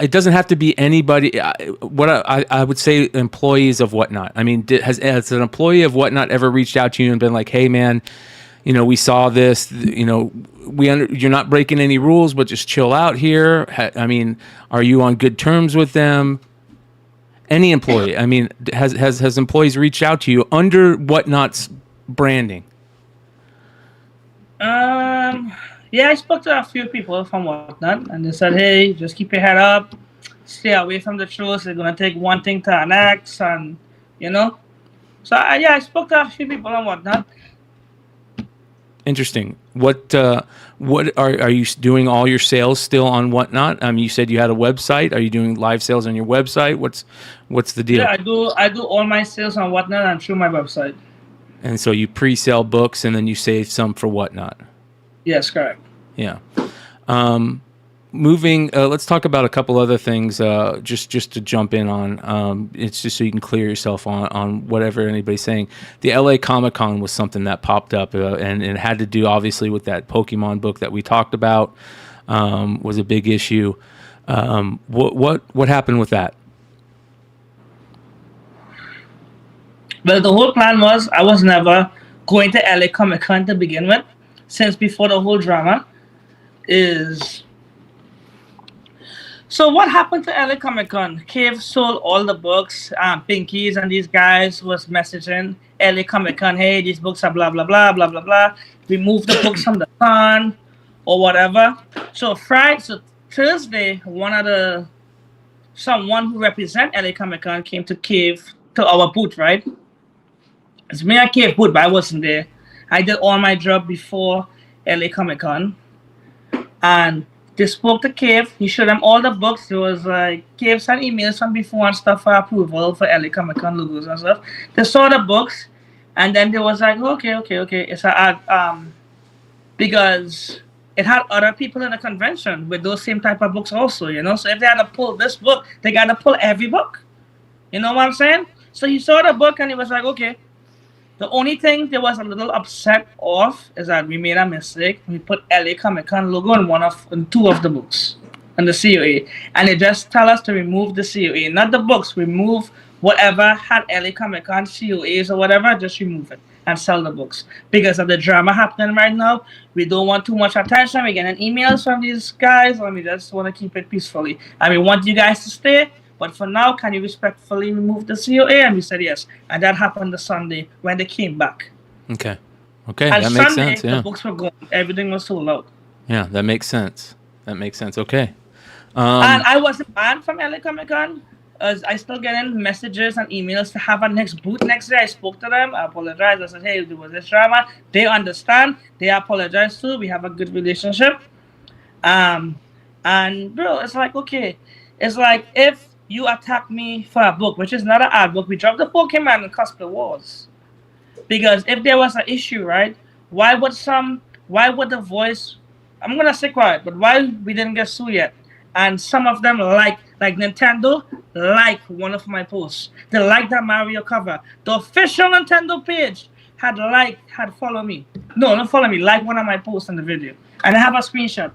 S4: It doesn't have to be anybody. I would say employees of Whatnot. I mean, has an employee of Whatnot ever reached out to you and been like, "Hey, man, you know, we saw this. You know, you're not breaking any rules, but just chill out here." I mean, are you on good terms with them? Any employee? I mean, has employees reached out to you under Whatnot's branding?
S5: Yeah, I spoke to a few people from Whatnot, and they said, "Hey, just keep your head up, stay away from the truth. It's gonna take one thing to the next, and you know." So yeah, I spoke to a few people on Whatnot.
S4: Interesting. What are you doing all your sales still on Whatnot? You said you had a website. Are you doing live sales on your website? What's the deal?
S5: Yeah, I do all my sales on Whatnot and through my website.
S4: And so you pre-sell books and then you save some for Whatnot.
S5: Yes, correct.
S4: Yeah. Moving. Let's talk about a couple other things. Just to jump in on. It's just so you can clear yourself on whatever anybody's saying. The LA Comic Con was something that popped up, and it had to do obviously with that Pokemon book that we talked about. Was a big issue. What happened with that?
S5: Well, the whole plan was I was never going to LA Comic Con to begin with, since before the whole drama is. So what happened to LA Comic Con? Cave sold all the books. Pinkies and these guys was messaging LA Comic Con, "Hey, these books are blah blah blah blah blah blah. Remove the books from the con or whatever." So Thursday, someone who represent LA Comic Con came to our booth, right? It's me at Cave booth, but I wasn't there. I did all my job before LA Comic Con, and they spoke to Cave. He showed them all the books. There was like Cave sent emails from before and stuff for approval for LA Comic Con logos and stuff. They saw the books, and then they was like, okay. It's because it had other people in the convention with those same type of books also, you know. So if they had to pull this book, they got to pull every book. You know what I'm saying? So he saw the book and he was like, okay. The only thing they was a little upset of is that we made a mistake. We put LA Comic Con logo on two of the books on the COA. And they just tell us to remove the COA. Not the books, remove whatever had LA Comic Con COAs or whatever, just remove it and sell the books. Because of the drama happening right now, we don't want too much attention. We're getting emails from these guys, and we just want to keep it peacefully. And we want you guys to stay. But for now, can you respectfully remove the COA? And we said yes. And that happened the Sunday when they came back.
S4: Okay,
S5: And
S4: that makes
S5: Sunday,
S4: sense. Yeah,
S5: the books were gone. Everything was sold out.
S4: yeah, that makes sense. Okay.
S5: And I wasn't banned from LA Comic Con. I still getting messages and emails to have a next booth next day. I spoke to them. I apologized. I said, hey, there was this drama. They understand. They apologize too. We have a good relationship. And bro, it's like, okay. It's like if you attack me for a book, which is not an art book. We dropped the Pokemon and Cosplay Wars. Because if there was an issue, right, why would the voice, I'm going to stay quiet, but why we didn't get sued yet? And some of them like Nintendo, like one of my posts. They like that Mario cover. The official Nintendo page had follow me. No, not follow me, like one of my posts in the video. And I have a screenshot.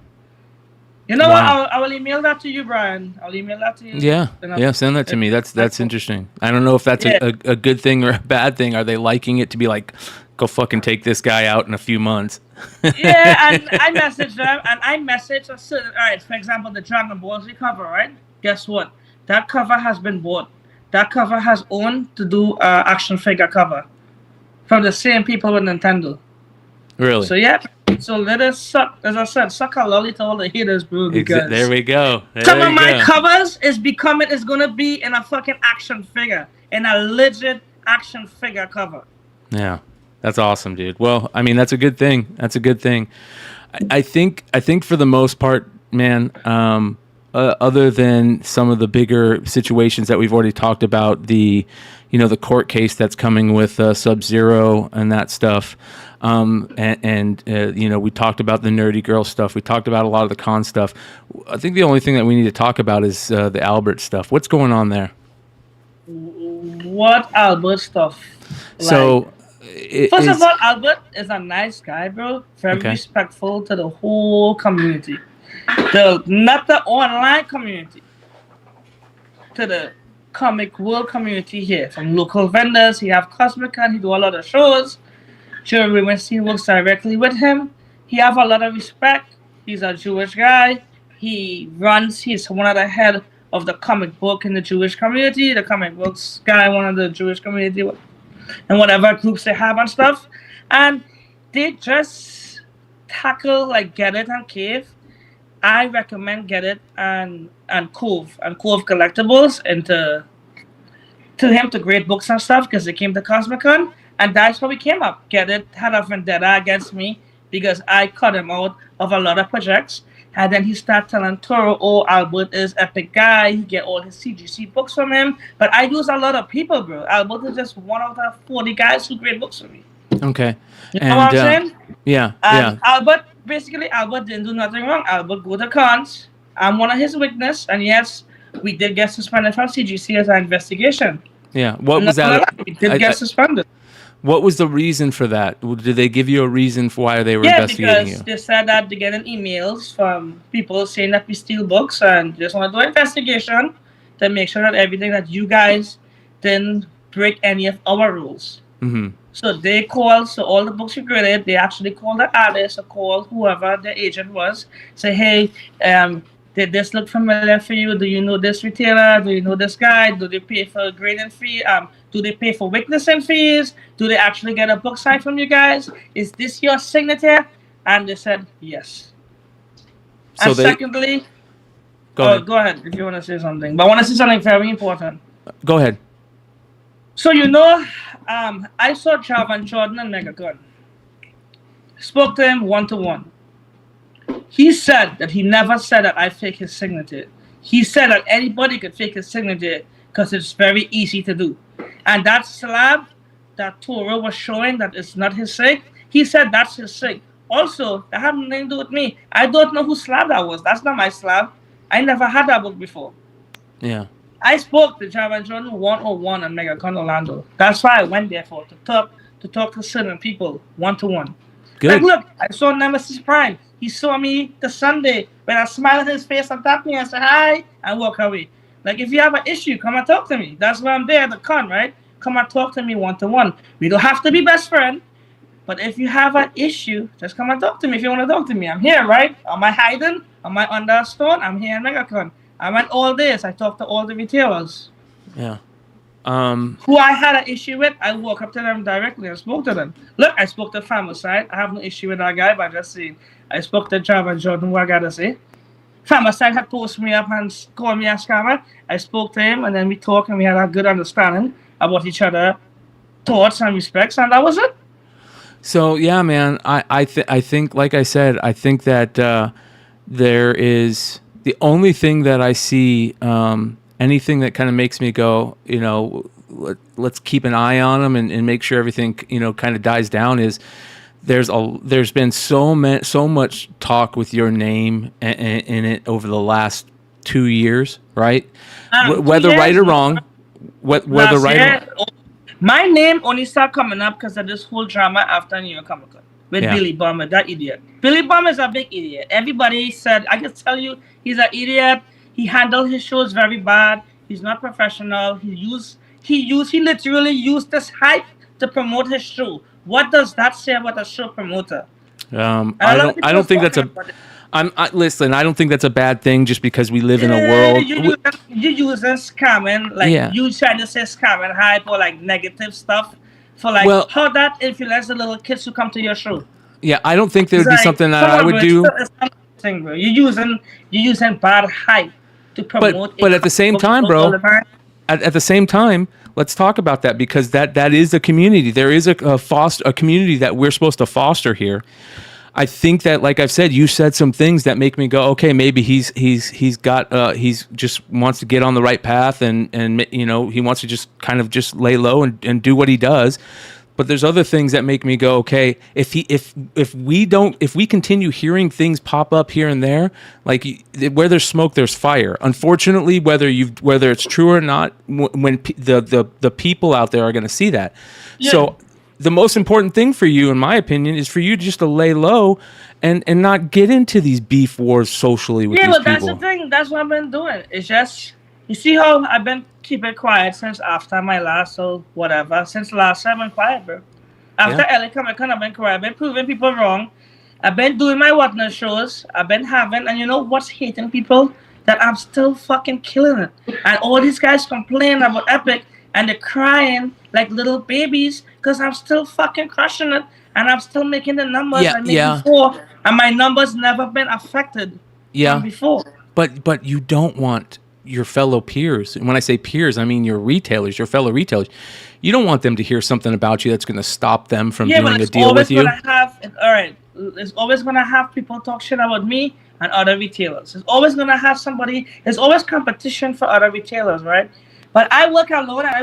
S5: You know
S4: Wow.
S5: what? I will email that to you, Brian. I'll email that to you.
S4: Yeah, send that to me. That's interesting. I don't know if that's a good thing or a bad thing. Are they liking it to be like, go fucking take this guy out in a few months?
S5: Yeah, and I messaged them, and I messaged a certain, all right, for example, the Dragon Ball Z cover, right? Guess what? That cover has been bought. That cover has owned to do action figure cover from the same people with Nintendo.
S4: Really?
S5: So yeah, So let us suck, as I said, suck a lolly to all the haters, bro. Because
S4: There we go.
S5: some of my covers is gonna be in a fucking action figure, in a legit action figure cover.
S4: Yeah, that's awesome, dude. Well, I mean, that's a good thing. That's a good thing. I think for the most part, man, other than some of the bigger situations that we've already talked about, the court case that's coming with Sub-Zero and that stuff, we talked about the nerdy girl stuff. We talked about a lot of the con stuff. I think the only thing that we need to talk about is the Albert stuff. What's going on there?
S5: What Albert stuff?
S4: So,
S5: first of all, Albert is a nice guy, bro. Very respectful to the whole community. Not the online community. To the comic world community here. From local vendors, he have Cosmic-Con, he do a lot of shows. Jerry Winston works directly with him. He have a lot of respect. He's a Jewish guy. He's one of the head of the comic book in the Jewish community. The comic books guy, one of the Jewish community, and whatever groups they have and stuff. And they just tackle like Get It and Cave. I recommend Get It and Cove Collectibles to him to great books and stuff because they came to Cosmic-Con. And that's how we came up. Get It had a vendetta against me because I cut him out of a lot of projects. And then he started telling Toro, oh, Albert is epic guy. He get all his CGC books from him. But I use a lot of people, bro. Albert is just one of the 40 guys who create books for me.
S4: Okay.
S5: You know what I'm saying?
S4: Yeah.
S5: Albert didn't do nothing wrong. Albert go to cons. I'm one of his witnesses. And yes, we did get suspended from CGC as an investigation.
S4: Yeah. What was that?
S5: We did get suspended.
S4: What was the reason for that? Did they give you a reason for why they were investigating you?
S5: Yeah, because they said that they're getting emails from people saying that we steal books and just want to do an investigation to make sure that everything that you guys didn't break any of our rules.
S4: Mm-hmm.
S5: So they called, so all the books we created, they actually called the artist or called whoever the agent was, say, hey, did this look familiar for you? Do you know this retailer? Do you know this guy? Do they pay for a grading fee? Do they pay for witnessing fees? Do they actually get a book signed from you guys? Is this your signature? And they said yes. So and secondly, go ahead if you want to say something. But I want to say something very important.
S4: Go ahead.
S5: So I saw Javan Jordan and Megacon. Spoke to him one-to-one. He said that he never said that I fake his signature. He said that anybody could fake his signature because it's very easy to do. And that slab that Toro was showing that it's not his sig, he said that's his sig. Also, that had nothing to do with me. I don't know whose slab that was. That's not my slab. I never had that book before.
S4: Yeah.
S5: I spoke to Javan Jordan 101 on Megacon Orlando. That's why I went there to talk to certain people one-to-one.
S4: Good.
S5: Like, look, I saw Nemesis Prime. He saw me the Sunday when I smiled at his face and tapped me and said hi and walk away. Like, if you have an issue, come and talk to me. That's why I'm there at the con, right? Come and talk to me one-to-one. We don't have to be best friends, but if you have an issue, just come and talk to me if you want to talk to me. I'm here, right? Am I hiding? Am I under a stone? I'm here in Megacon. I went all this. I talked to all the retailers.
S4: Yeah.
S5: Who I had an issue with, I walk up to them directly and spoke to them. Look, I spoke to Famicide. I have no issue with that guy, but just saying, I spoke to Javan Jordan, what I gotta say. Famicide had posted me up and called me a scammer. I spoke to him, and then we talked, and we had a good understanding about each other, thoughts and respects, and that was it.
S4: So yeah, man, I think, like I said, I think that there is the only thing that I see. Anything that kind of makes me go, let's keep an eye on them and make sure everything, kind of dies down is there's been so much talk with your name in it over the last 2 years, right? Whether right or wrong, whether right or wrong.
S5: My name only started coming up because of this whole drama after New York Comic Con with Billy Bummer, that idiot. Billy Bummer is a big idiot. Everybody said, I can tell you, he's an idiot. He handled his shows very bad. He's not professional. He literally used this hype to promote his show. What does that say about a show promoter?
S4: I don't think that's listen, I don't think that's a bad thing just because we live in a world.
S5: You use scamming, you trying to say scamming hype or like negative stuff for how that influence the little kids who come to your show.
S4: Yeah, I don't think there would
S5: It's
S4: be
S5: like,
S4: something that
S5: come
S4: I
S5: on,
S4: would
S5: bro,
S4: do.
S5: it's not a thing, bro. You're using bad hype to promote.
S4: But at the same time,
S5: all
S4: bro,
S5: the time.
S4: at the same time, let's talk about that, because that is a community. There is a community that we're supposed to foster here. I think that, like I've said, you said some things that make me go, okay, maybe he's just wants to get on the right path, and you know, he wants to just kind of just lay low and do what he does. But there's other things that make me go, okay, if we continue hearing things pop up here and there, like where there's smoke, there's fire. Unfortunately, whether it's true or not, when the people out there are going to see that.
S5: Yeah.
S4: So the most important thing for you, in my opinion, is for you just to lay low and not get into these beef wars socially with these people.
S5: Yeah, but that's the thing. That's what I've been doing. It's just, you see how I've been keeping quiet since after my last, or whatever. Since last time, I've been quiet, bro. After LA Comic Con, I've been quiet. I've been proving people wrong. I've been doing my whatnot shows. I've been having, and you know what's hating people? That I'm still fucking killing it. And all these guys complain about Epic, and they're crying like little babies because I'm still fucking crushing it, and I'm still making the numbers I made before, and my numbers never been affected from before.
S4: But you don't want your fellow peers, and when I say peers, I mean your retailers, your fellow retailers. You don't want them to hear something about you that's going to stop them from doing a deal with you.
S5: It's always going to have people talk shit about me and other retailers. It's always going to have somebody. There's always competition for other retailers, right? But I work alone, and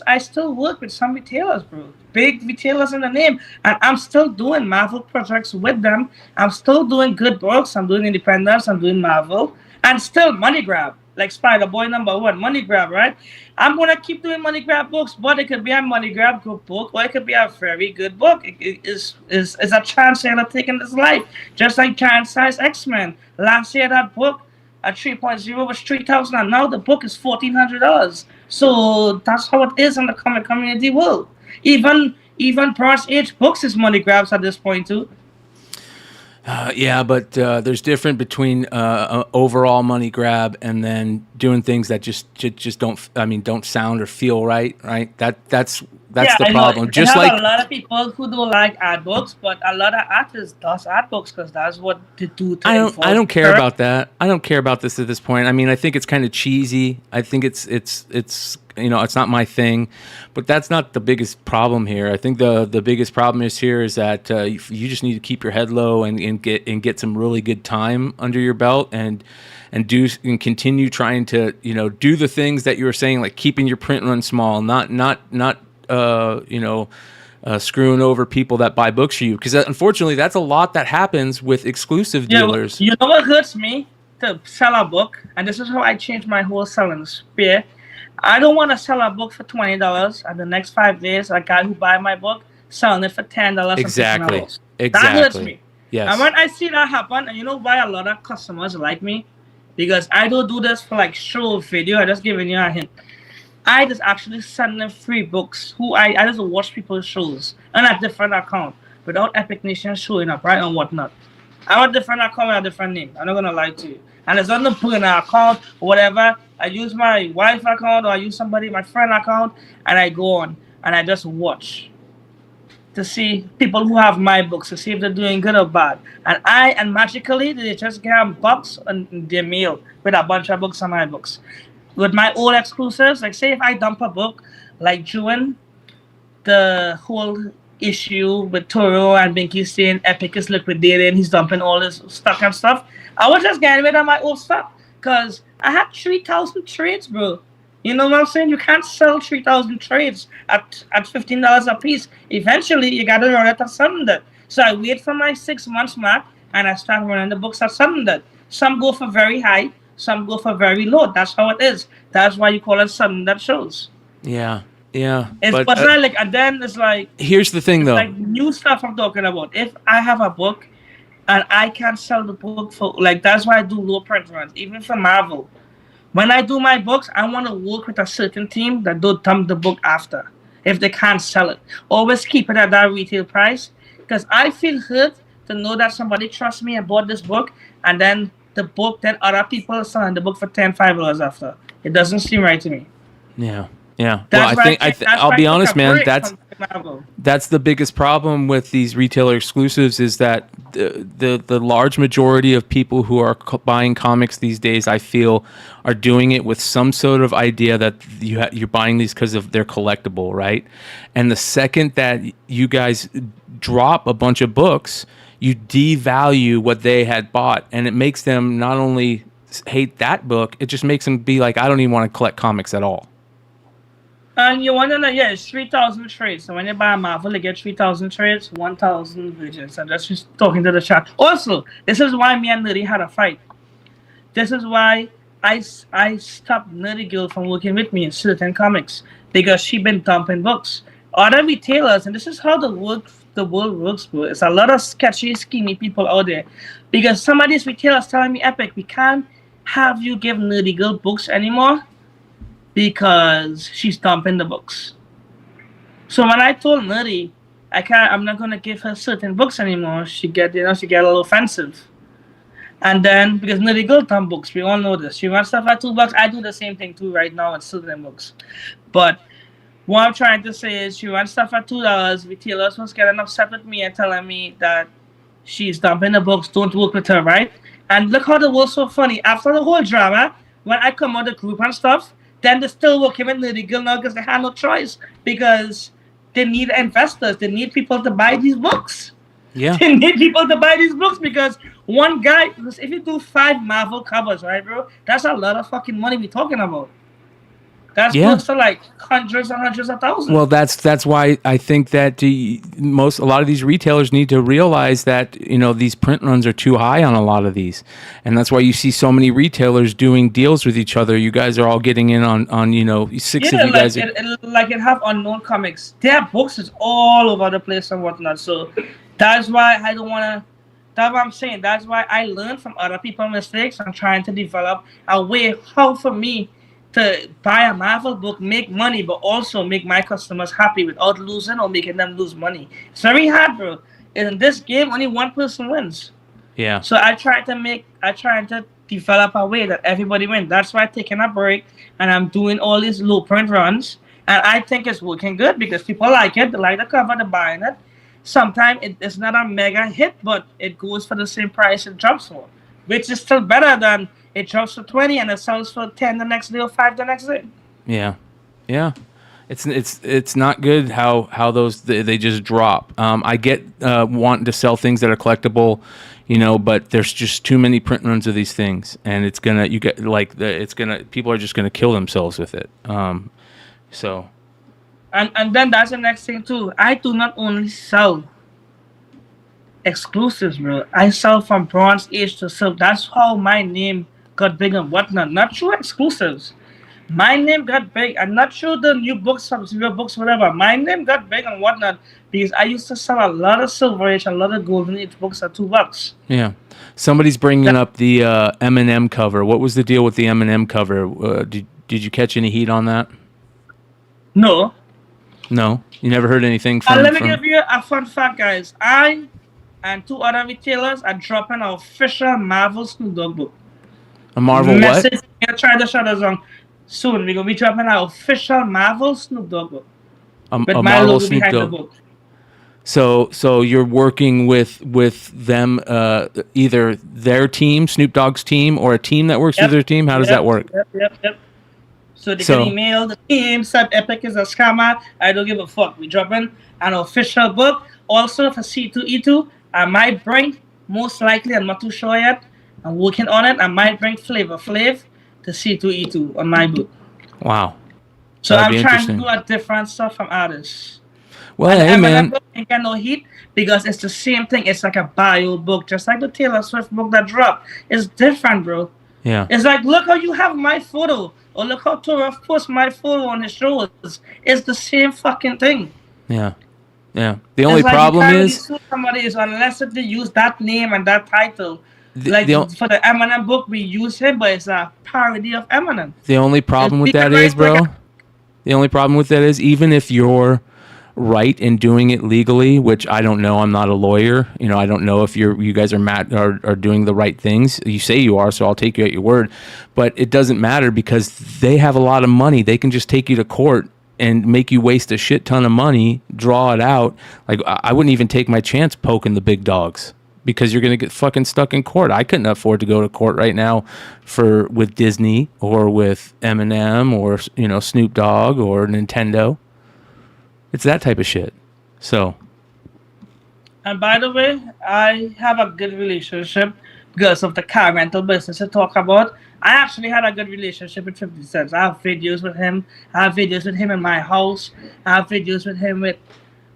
S5: I still work with some retailers, bro. Big retailers in the name. And I'm still doing Marvel projects with them. I'm still doing good books. I'm doing independence. I'm doing Marvel. And still money grab. Like Spider-Boy #1, money grab, right? I'm going to keep doing money grab books, but it could be a money grab good book, or it could be a very good book. It's a chance here to take in this life. Just like Giant Size X-Men. Last year, that book, at 3.0 was $3,000, and now the book is $1,400. So that's how it is in the comic community world. Even Bronze Age books is money grabs at this point too.
S4: But there's difference between overall money grab and then doing things that just don't sound or feel right. That's the problem.
S5: Just like a lot of people who don't like art books, but a lot of artists does art books because that's what they do.
S4: I don't care about that. I don't care about this at this point. I mean, I think it's kind of cheesy. I think it's it's not my thing, but that's not the biggest problem here. I think the biggest problem is that you just need to keep your head low and get some really good time under your belt and continue trying to do the things that you were saying, like keeping your print run small, not screwing over people that buy books for you, because unfortunately that's a lot that happens with exclusive dealers.
S5: You know what hurts me to sell a book, and this is how I changed my whole selling spiel. I don't want to sell a book for $20 and the next 5 days a guy who buy my book selling it for $10.
S4: Exactly.
S5: That hurts me.
S4: Yes.
S5: And when I see that happen, and you know why a lot of customers like me? Because I don't do this for like show video. I just giving you a hint. I just actually send them free books. I just watch people's shows on a different account without Epic Nation showing up, right, and whatnot. I have a different account with a different name. I'm not gonna lie to you. And it's on the burner account or whatever. I use my wife's account, or I use my friend account, and I go on and I just watch to see people who have my books, to see if they're doing good or bad. And magically they just get a box on their mail with a bunch of books on my books. With my old exclusives, like say if I dump a book, like June, the whole issue with Toro and Binky saying Epic is liquidating, he's dumping all his stock and stuff, I was just getting rid of my old stuff because I had 3,000 trades, bro. You know what I'm saying? You can't sell 3,000 trades at $15 a piece. Eventually, you got to run it at $7. So I wait for my 6 months mark and I start running the books at $7. Some go for very high, some go for very low. That's how it is. That's why you call it $7 shows.
S4: Yeah.
S5: But not like, and then it's like,
S4: here's the thing though.
S5: Like new stuff I'm talking about. If I have a book and I can't sell the book for, like, that's why I do low print runs, even for Marvel. When I do my books, I want to work with a certain team that don't dump the book after if they can't sell it. Always keep it at that retail price, because I feel hurt to know that somebody trusts me and bought this book, and then the book that other people are selling the book for $5 after. It doesn't seem right to me.
S4: Yeah. Well, I'll be honest, man.
S5: Marvel.
S4: That's the biggest problem with these retailer exclusives is that the large majority of people who are buying comics these days, I feel, are doing it with some sort of idea that you're buying these because of they're collectible, right? And the second that you guys drop a bunch of books, you devalue what they had bought, and it makes them not only hate that book, it just makes them be like, I don't even want to collect comics at all.
S5: And you want to know, yeah, it's 3,000 trades. So when you buy a Marvel, you get 3,000 trades, 1,000 Virgins. And that's just talking to the chat. Also, this is why me and Nerdy had a fight. This is why I stopped Nerdy Girl from working with me in certain comics. Because she been dumping books. Other retailers, and this is how the world works, bro. It's a lot of sketchy, schemy people out there. Because some of these retailers telling me, Epic, we can't have you give Nerdy Girl books anymore because she's dumping the books. So when I told Nerdy, I'm not gonna give her certain books anymore, she get a little offensive. And then because Nerdy Girl dump books, we all know this. She wants stuff at $2. I do the same thing too right now with certain books. But what I'm trying to say is she wants stuff at $2. Retailers was getting upset with me and telling me that she's dumping the books, don't work with her, right? And look how the world's so funny. After the whole drama, when I come out of the group and stuff, then they still working with Nerdy Girl now because they had no choice. Because they need investors. They need people to buy these books.
S4: Yeah.
S5: They need people to buy these books because one guy, if you do 5 Marvel covers, right, bro, that's a lot of fucking money we're talking about. That's close to like hundreds and hundreds of thousands.
S4: Well, that's why I think that a lot of these retailers need to realize that these print runs are too high on a lot of these, and that's why you see so many retailers doing deals with each other. You guys are all getting in on 6 of you guys.
S5: Like it have Unknown Comics. Their books is all over the place and whatnot. So that's why I don't want to. That's what I'm saying. That's why I learn from other people's mistakes. I'm trying to develop a way how for me to buy a Marvel book, make money, but also make my customers happy without losing or making them lose money. It's very hard, bro. In this game, only one person wins.
S4: Yeah.
S5: So I try to develop a way that everybody wins. That's why I'm taking a break and I'm doing all these low print runs. And I think it's working good because people like it. They like the cover, they're buying it. Sometimes it's not a mega hit, but it goes for the same price it drops for, which is still better than it drops for 20 and it sells for 10 the next day or 5 the next day.
S4: Yeah. It's not good how those they just drop. I get wanting to sell things that are collectible, but there's just too many print runs of these things, and people are just gonna kill themselves with it. So.
S5: And then that's the next thing too. I do not only sell exclusives, bro. I sell from Bronze Age to Silver. That's how my name got big and whatnot. Not through exclusives. My name got big. I'm not sure the new books, some silver books, whatever. My name got big and whatnot because I used to sell a lot of Silver Age, a lot of Golden Age books at $2.
S4: Yeah. Somebody's bringing up the M&M cover. What was the deal with the M&M cover? Did you catch any heat on that?
S5: No.
S4: No, you never heard anything from.
S5: Let me give you a fun fact, guys. I and 2 other retailers are dropping an official Marvel Snoop Dogg book.
S4: A Marvel what?
S5: I'm gonna try to shut us down soon. We're gonna be dropping an official Marvel Snoop Dogg book.
S4: A Marvel Snoop Dogg. The book. So you're working with them, either their team, Snoop Dogg's team, or a team that works with their team. How does that work?
S5: Yep. So they can email the team, said Epic is a scammer. I don't give a fuck. We dropping an official book. Also for C2E2, I might bring, most likely, I'm not too sure yet. I'm working on it. I might bring Flavor Flav to C2E2 on my book.
S4: Wow.
S5: So I'm trying to do a different stuff from artists.
S4: Well, hey, man.
S5: Ain't got no heat because it's the same thing. It's like a bio book, just like the Taylor Swift book that dropped. It's different, bro.
S4: Yeah.
S5: It's like, look how you have my photo. Or look how Torah posts my photo on his shows. It's the same fucking thing.
S4: Yeah. The only problem is
S5: somebody is unless they use that name and that title. For the Eminem book, we use him, but it's a parody of Eminem.
S4: The only problem with that is, bro. The only problem with that is, even if you're right in doing it legally, which I don't know. I'm not a lawyer. I don't know if you guys are doing the right things. You say you are, so I'll take you at your word. But it doesn't matter because they have a lot of money. They can just take you to court and make you waste a shit ton of money, draw it out. Like, I wouldn't even take my chance poking the big dogs because you're going to get fucking stuck in court. I couldn't afford to go to court right now with Disney or with Eminem or, you know, Snoop Dogg or Nintendo. It's that type of shit. So.
S5: And by the way, I have a good relationship because of the car rental business I talk about. I actually had a good relationship with 50 Cent. I have videos with him. I have videos with him in my house. I have videos with him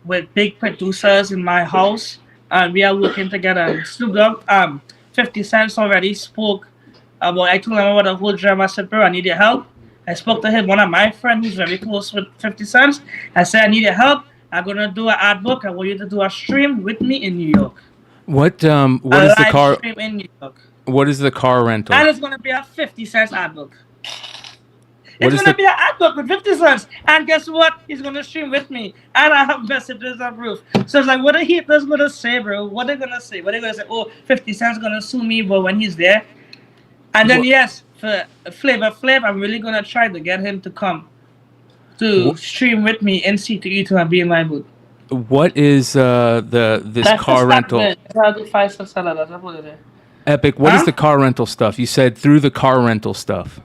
S5: with big producers in my house. And we are working together. And Snoop Dogg, 50 Cent already spoke about, I told him about the whole drama. I said, bro, I need your help. I spoke to him, one of my friends who's very close with 50 Cent. I said, I need your help. I'm going to do an ad book. I want you to do a stream with me in New York.
S4: What is the car?
S5: Stream in New York.
S4: What is the car rental?
S5: And it's going to be a 50 cents ad book. It's going to be an ad book with 50 cents. And guess what? He's going to stream with me. And I have messages on proof. So it's like, what are haters going to say, bro? What are they going to say? What are they going to say? Oh, 50 cents going to sue me, but when he's there. And then, yes, for Flavor Flav, I'm really going to try to get him to come to stream with me in C2E2 and be in my booth.
S4: What is this car rental? Epic, what is the car rental stuff? You said through the car rental stuff.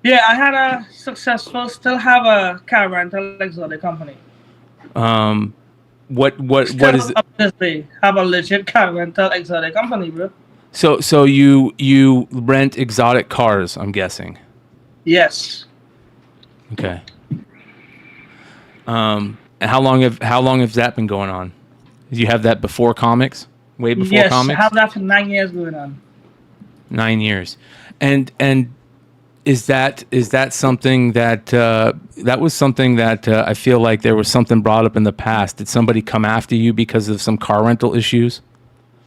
S5: Yeah, I had a still have a car rental exotic company.
S4: What is
S5: it? Have a legit car rental exotic company, bro.
S4: So you rent exotic cars, I'm guessing.
S5: Yes.
S4: Okay. How long has that been going on? Did you have that before comics? Way before comics?
S5: Yes, I have that for 9 years going on.
S4: 9 years. And is that something that that was something that I feel like there was something brought up in the past? Did somebody come after you because of some car rental issues?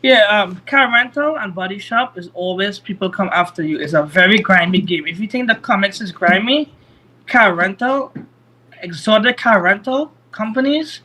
S5: Yeah, car rental and body shop is always people come after you. It's a very grimy game. If you think the comics is grimy, car rental, exotic car rental companies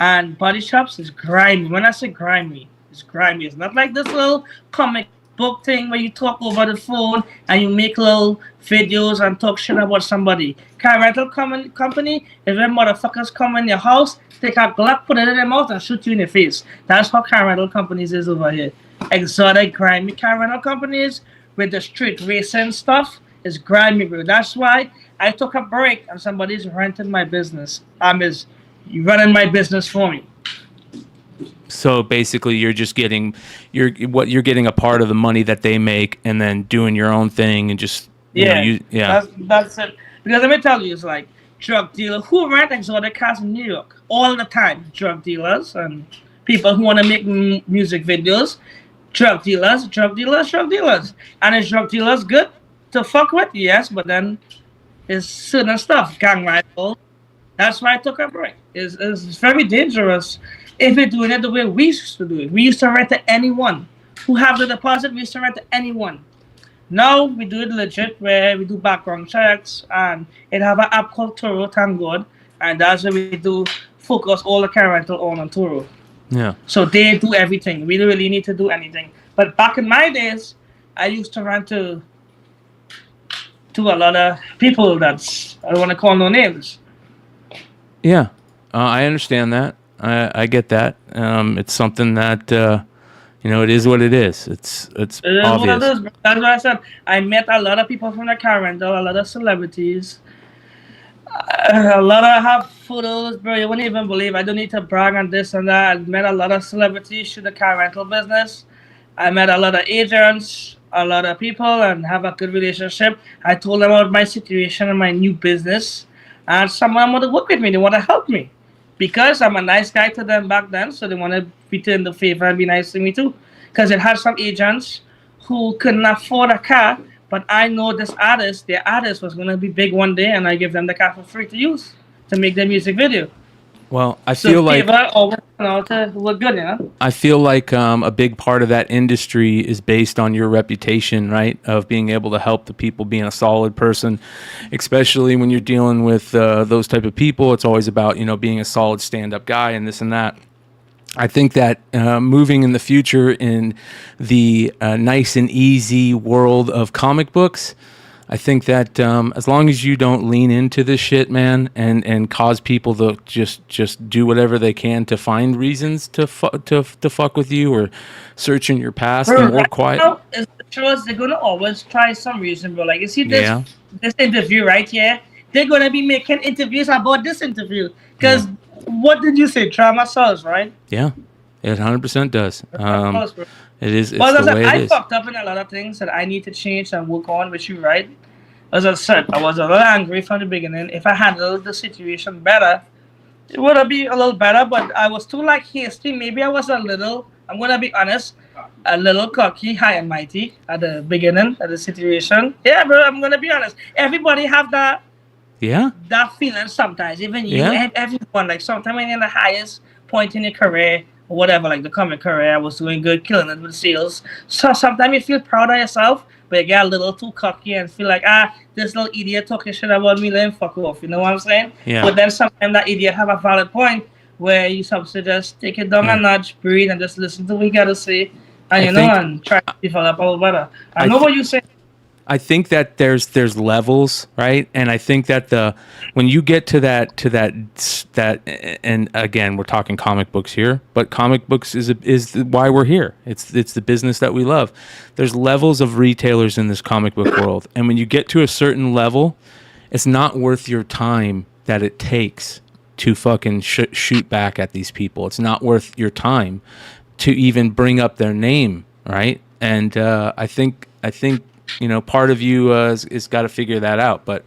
S5: and body shops is grimy. When I say grimy, it's grimy. It's not like this little comic book thing where you talk over the phone and you make little videos and talk shit about somebody. Car rental company, if them motherfuckers come in your house, take a Glock, put it in their mouth and shoot you in the face. That's how car rental companies is over here. Exotic, grimy car rental companies with the street racing stuff is grimy, bro. That's why I took a break and somebody's renting my business. Is running my business for me.
S4: So basically, you're getting a part of the money that they make, and then doing your own thing, and just
S5: That's it. Because let me tell you, it's like drug dealer who rent exotic cars in New York all the time. Drug dealers and people who want to make music videos. Drug dealers. And is drug dealers good to fuck with? Yes, but then it's certain stuff, gang rifle. That's why I took a break. It's very dangerous if we're doing it the way we used to do it. We used to rent to anyone who have the deposit. We used to rent to anyone. Now we do it legit, where we do background checks, and it have an app called Turo, thank God, and that's where we do focus all the car rental on Turo.
S4: Yeah.
S5: So they do everything. We don't really need to do anything. But back in my days, I used to rent to a lot of people I don't want to call no names.
S4: Yeah, I understand that. I get that. It's something that it is what it is. It's obvious.
S5: What it is. That's why I said I met a lot of people from the car rental, a lot of celebrities. A lot of have photos, bro. You wouldn't even believe. I don't need to brag on this and that. I met a lot of celebrities through the car rental business. I met a lot of agents, a lot of people, and have a good relationship. I told them about my situation and my new business, and someone want to work with me. They want to help me because I'm a nice guy to them back then, so they want to return the favor and be nice to me too. Because it had some agents who couldn't afford a car, but I know their artist was going to be big one day, and I give them the car for free to use to make their music video.
S4: Well, I feel like
S5: we're good, you know?
S4: I feel like a big part of that industry is based on your reputation, right? Of being able to help the people, being a solid person, especially when you're dealing with those type of people. It's always about, being a solid stand-up guy and this and that. I think that moving in the future in the nice and easy world of comic books, I think that as long as you don't lean into this shit, man, and cause people to just do whatever they can to find reasons to fuck with you or search in your past, the more quiet.
S5: It's they're gonna always try some reason, bro. Like you see this
S4: Yeah.
S5: this interview right here, they're gonna be making interviews about this interview. Because what did you say? Trauma sells, right?
S4: Yeah, it 100% does. It is. It's
S5: But
S4: the way it
S5: I
S4: is.
S5: fucked up in a lot of things that I need to change and work on, which you right. As I said, I was a little angry from the beginning. If I handled the situation better, it would have been a little better. But I was too like hasty. Maybe I was a little. I'm gonna be honest, a little cocky, high and mighty at the beginning of the situation. Yeah, bro. I'm gonna be honest. Everybody have that feeling sometimes. Even you and everyone. Like sometimes when you're in the highest point in your career. Or whatever, like the comic career, I was doing good, killing it with sales. So sometimes you feel proud of yourself, but you get a little too cocky and feel like, this little idiot talking shit about me, let him fuck off. You know what I'm saying?
S4: Yeah.
S5: But then sometimes that idiot have a valid point where you supposed to just take it down a notch, breathe, and just listen to what he got to say, and and try to develop a little better. I know what you say.
S4: I think that there's levels, right? And I think that when you get to that and again, we're talking comic books here, but comic books is why we're here. It's the business that we love. There's levels of retailers in this comic book world, and when you get to a certain level, it's not worth your time that it takes to fucking shoot back at these people. It's not worth your time to even bring up their name, right? And I think part of you is got to figure that out, but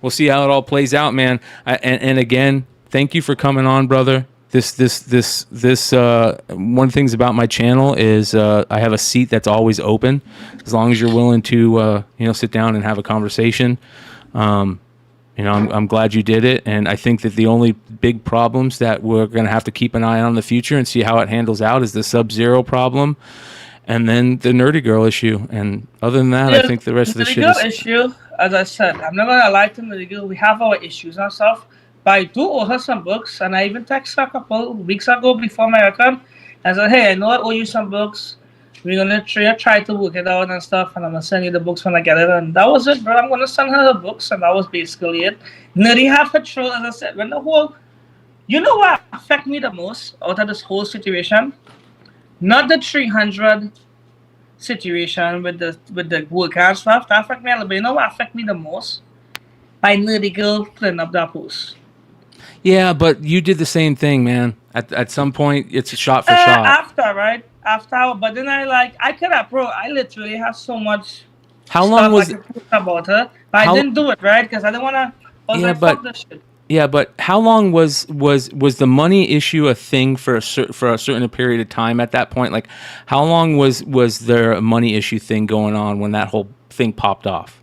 S4: we'll see how it all plays out, man. And again, thank you for coming on, brother. This one of the things about my channel is I have a seat that's always open, as long as you're willing to sit down and have a conversation. I'm glad you did it, and I think that the only big problems that we're going to have to keep an eye on in the future and see how it handles out is the Sub-Zero problem. And then the Nerdy Girl issue. And other than that, I think the rest of the shit is...
S5: The issue, as I said, I'm not going to lie to Nerdy Girl. We have our issues and stuff. But I do owe her some books. And I even texted her a couple weeks ago before Megacon. I said, hey, I know I owe you some books. We're going to try to work it out and stuff. And I'm going to send you the books when I get it. And that was it, bro. I'm going to send her the books. And that was basically it. Nerdy have control, as I said. When the whole... You know what affected me the most out of this whole situation? Not the 300 situation with the work and stuff. That affected me a little bit. You know what affected me the most? By Nerdy Girl putting up that post.
S4: Yeah, but you did the same thing, man. At some point, it's a shot for shot.
S5: After, but then I could have, bro. I literally have so much.
S4: How long was
S5: it about her? But I didn't do it, right? Because I didn't want to. Fuck this shit.
S4: Yeah, but how long was the money issue a thing for a certain period of time at that point? Like, how long was there a money issue thing going on when that whole thing popped off?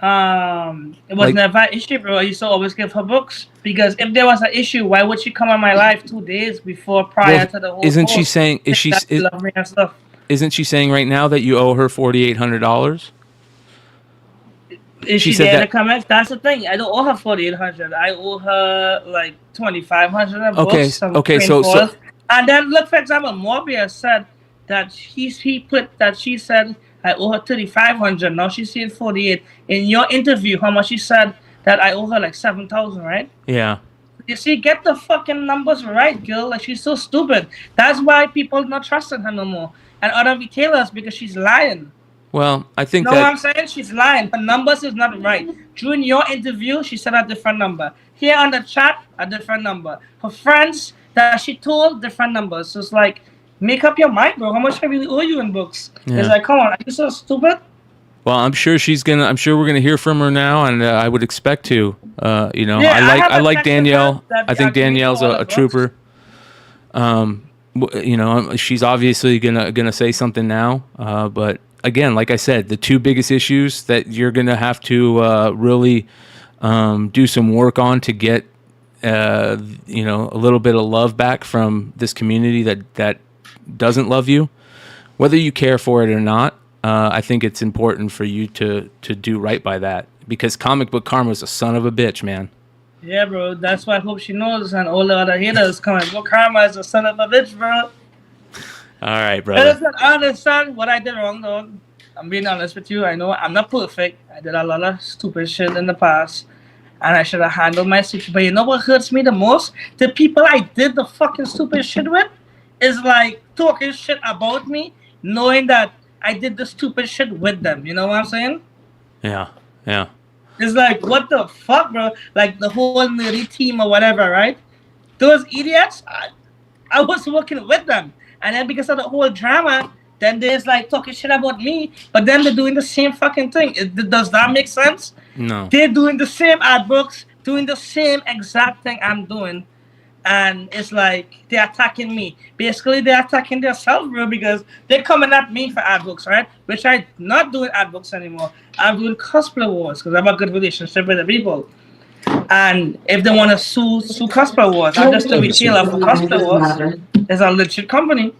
S5: It was never an issue, bro. I used to always give her books because if there was an issue, why would she come in my life 2 days prior to the whole?
S4: Isn't she saying? Isn't she saying right now that you owe her $4,800?
S5: Is she there to come in? That's the thing. I don't owe her $4,800. I owe her like $2,500 books.
S4: Okay. So
S5: and then look, for example, Morbius said that she said I owe her $3,500. Now she's saying $4,800. In your interview, how much she said that I owe her like $7,000, right?
S4: Yeah.
S5: You see, get the fucking numbers right, girl. Like, she's so stupid. That's why people not trusting her no more. And other retailers, because she's lying.
S4: Well, I think
S5: what I'm saying? She's lying. Her numbers is not right. During your interview, she said a different number. Here on the chat, a different number. Her friends that she told, different numbers. So it's like, make up your mind, bro. How much I really owe you in books? Yeah. It's like, come on, are you so stupid?
S4: Well, I'm sure we're gonna hear from her now, and I would expect to. I like Danielle. I think Danielle's a trooper. She's obviously gonna say something now. But again, like I said, the two biggest issues that you're gonna have to really do some work on to get a little bit of love back from this community that doesn't love you, whether you care for it or not. I think it's important for you to do right by that, because comic book karma is a son of a bitch, man.
S5: Yeah, bro. That's why I hope she knows, and all the other haters, comic book karma is a son of a bitch, bro.
S4: All right, brother.
S5: I understand what I did wrong, though. I'm being honest with you. I know I'm not perfect. I did a lot of stupid shit in the past, and I should have handled my situation. But you know what hurts me the most? The people I did the fucking stupid shit with is like talking shit about me, knowing that I did the stupid shit with them. You know what I'm saying?
S4: Yeah. Yeah.
S5: It's like, what the fuck, bro? Like the whole nerdy team or whatever, right? Those idiots, I was working with them. And then because of the whole drama, then there's like talking shit about me, but then they're doing the same fucking thing. Does that make sense?
S4: No.
S5: They're doing the same art books, doing the same exact thing I'm doing. And it's like they're attacking me. Basically, they're attacking themselves, bro, because they're coming at me for art books, right? Which I'm not doing art books anymore. I'm doing cosplay wars because I have a good relationship with the people. And if they want to sue cosplay wars, I'm just a retailer for cosplay wars. It's a legit company.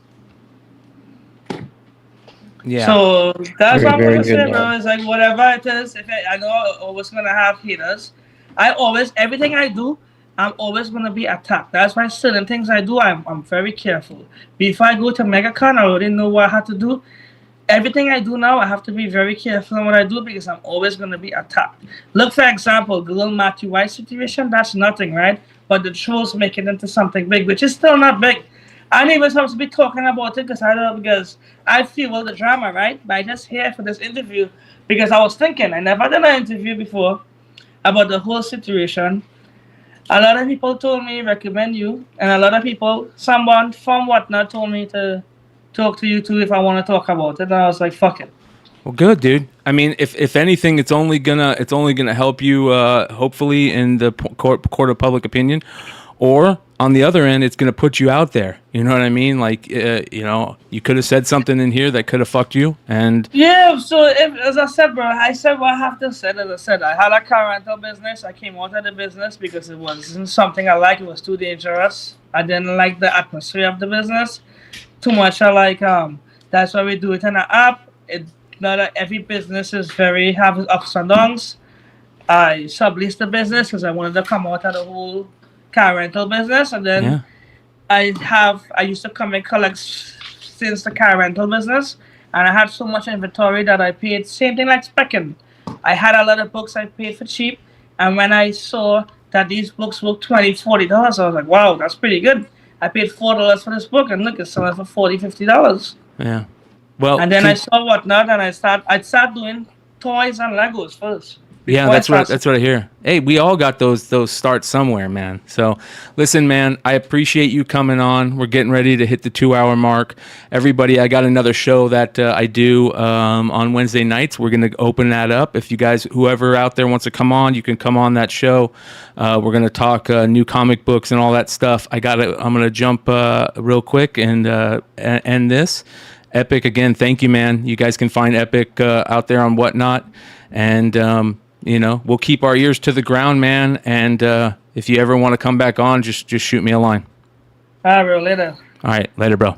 S4: Yeah.
S5: So that's what I'm
S6: Very
S5: gonna say,
S6: good,
S5: bro.
S6: man.
S5: It's like whatever it is. If I know I'm always gonna have haters. Everything I do, I'm always gonna be attacked. That's why certain things I do, I'm very careful. Before I go to Megacon, I already know what I have to do. Everything I do now, I have to be very careful in what I do because I'm always gonna be attacked. Look, for example, the little Matthew Waite situation. That's nothing, right? But the trolls make it into something big, which is still not big. I ain't even supposed to be talking about it because I feel the drama, right? But I just here for this interview because I was thinking I never done an interview before about the whole situation. A lot of people told me recommend you, and a lot of people, someone from whatnot, told me to talk to you too if I want to talk about it. And I was like, fuck it.
S4: Well, good, dude. I mean, if anything, it's only gonna help you, hopefully, in the court of public opinion, or on the other end, it's gonna put you out there. You know what I mean? Like, you could have said something in here that could have fucked you, and
S5: Yeah, so as I said, bro, I said what I have to say. As I said, I had a car rental business. I came out of the business because it wasn't something I liked. It was too dangerous. I didn't like the atmosphere of the business too much. I like that's why we do it in an app. Not every business is have its ups and downs. I subleased the business because I wanted to come out of the whole car rental business, and then
S4: yeah,
S5: I used to come and collect since the car rental business, and I had so much inventory that I paid same thing like Speckin. I had a lot of books I paid for cheap, and when I saw that these books were $20-$40, I was like, wow, that's pretty good. I paid $4 for this book, and look, it's selling for $40-$50.
S4: yeah. Well,
S5: And then I saw whatnot, and I'd start doing toys and Legos first.
S4: yeah,
S5: before
S4: that's what I hear. Hey, we all got those starts somewhere, man. So, listen, man, I appreciate you coming on. We're getting ready to hit the 2-hour mark. Everybody, I got another show that I do on Wednesday nights. We're gonna open that up. If you guys, whoever out there wants to come on, you can come on that show. We're gonna talk new comic books and all that stuff. I'm gonna jump real quick and end this. Epic, again, thank you, man. You guys can find Epic out there on Whatnot, and we'll keep our ears to the ground, man. And if you ever want to come back on, just shoot me a line.
S5: All right, bro, later.
S4: All right, later, bro.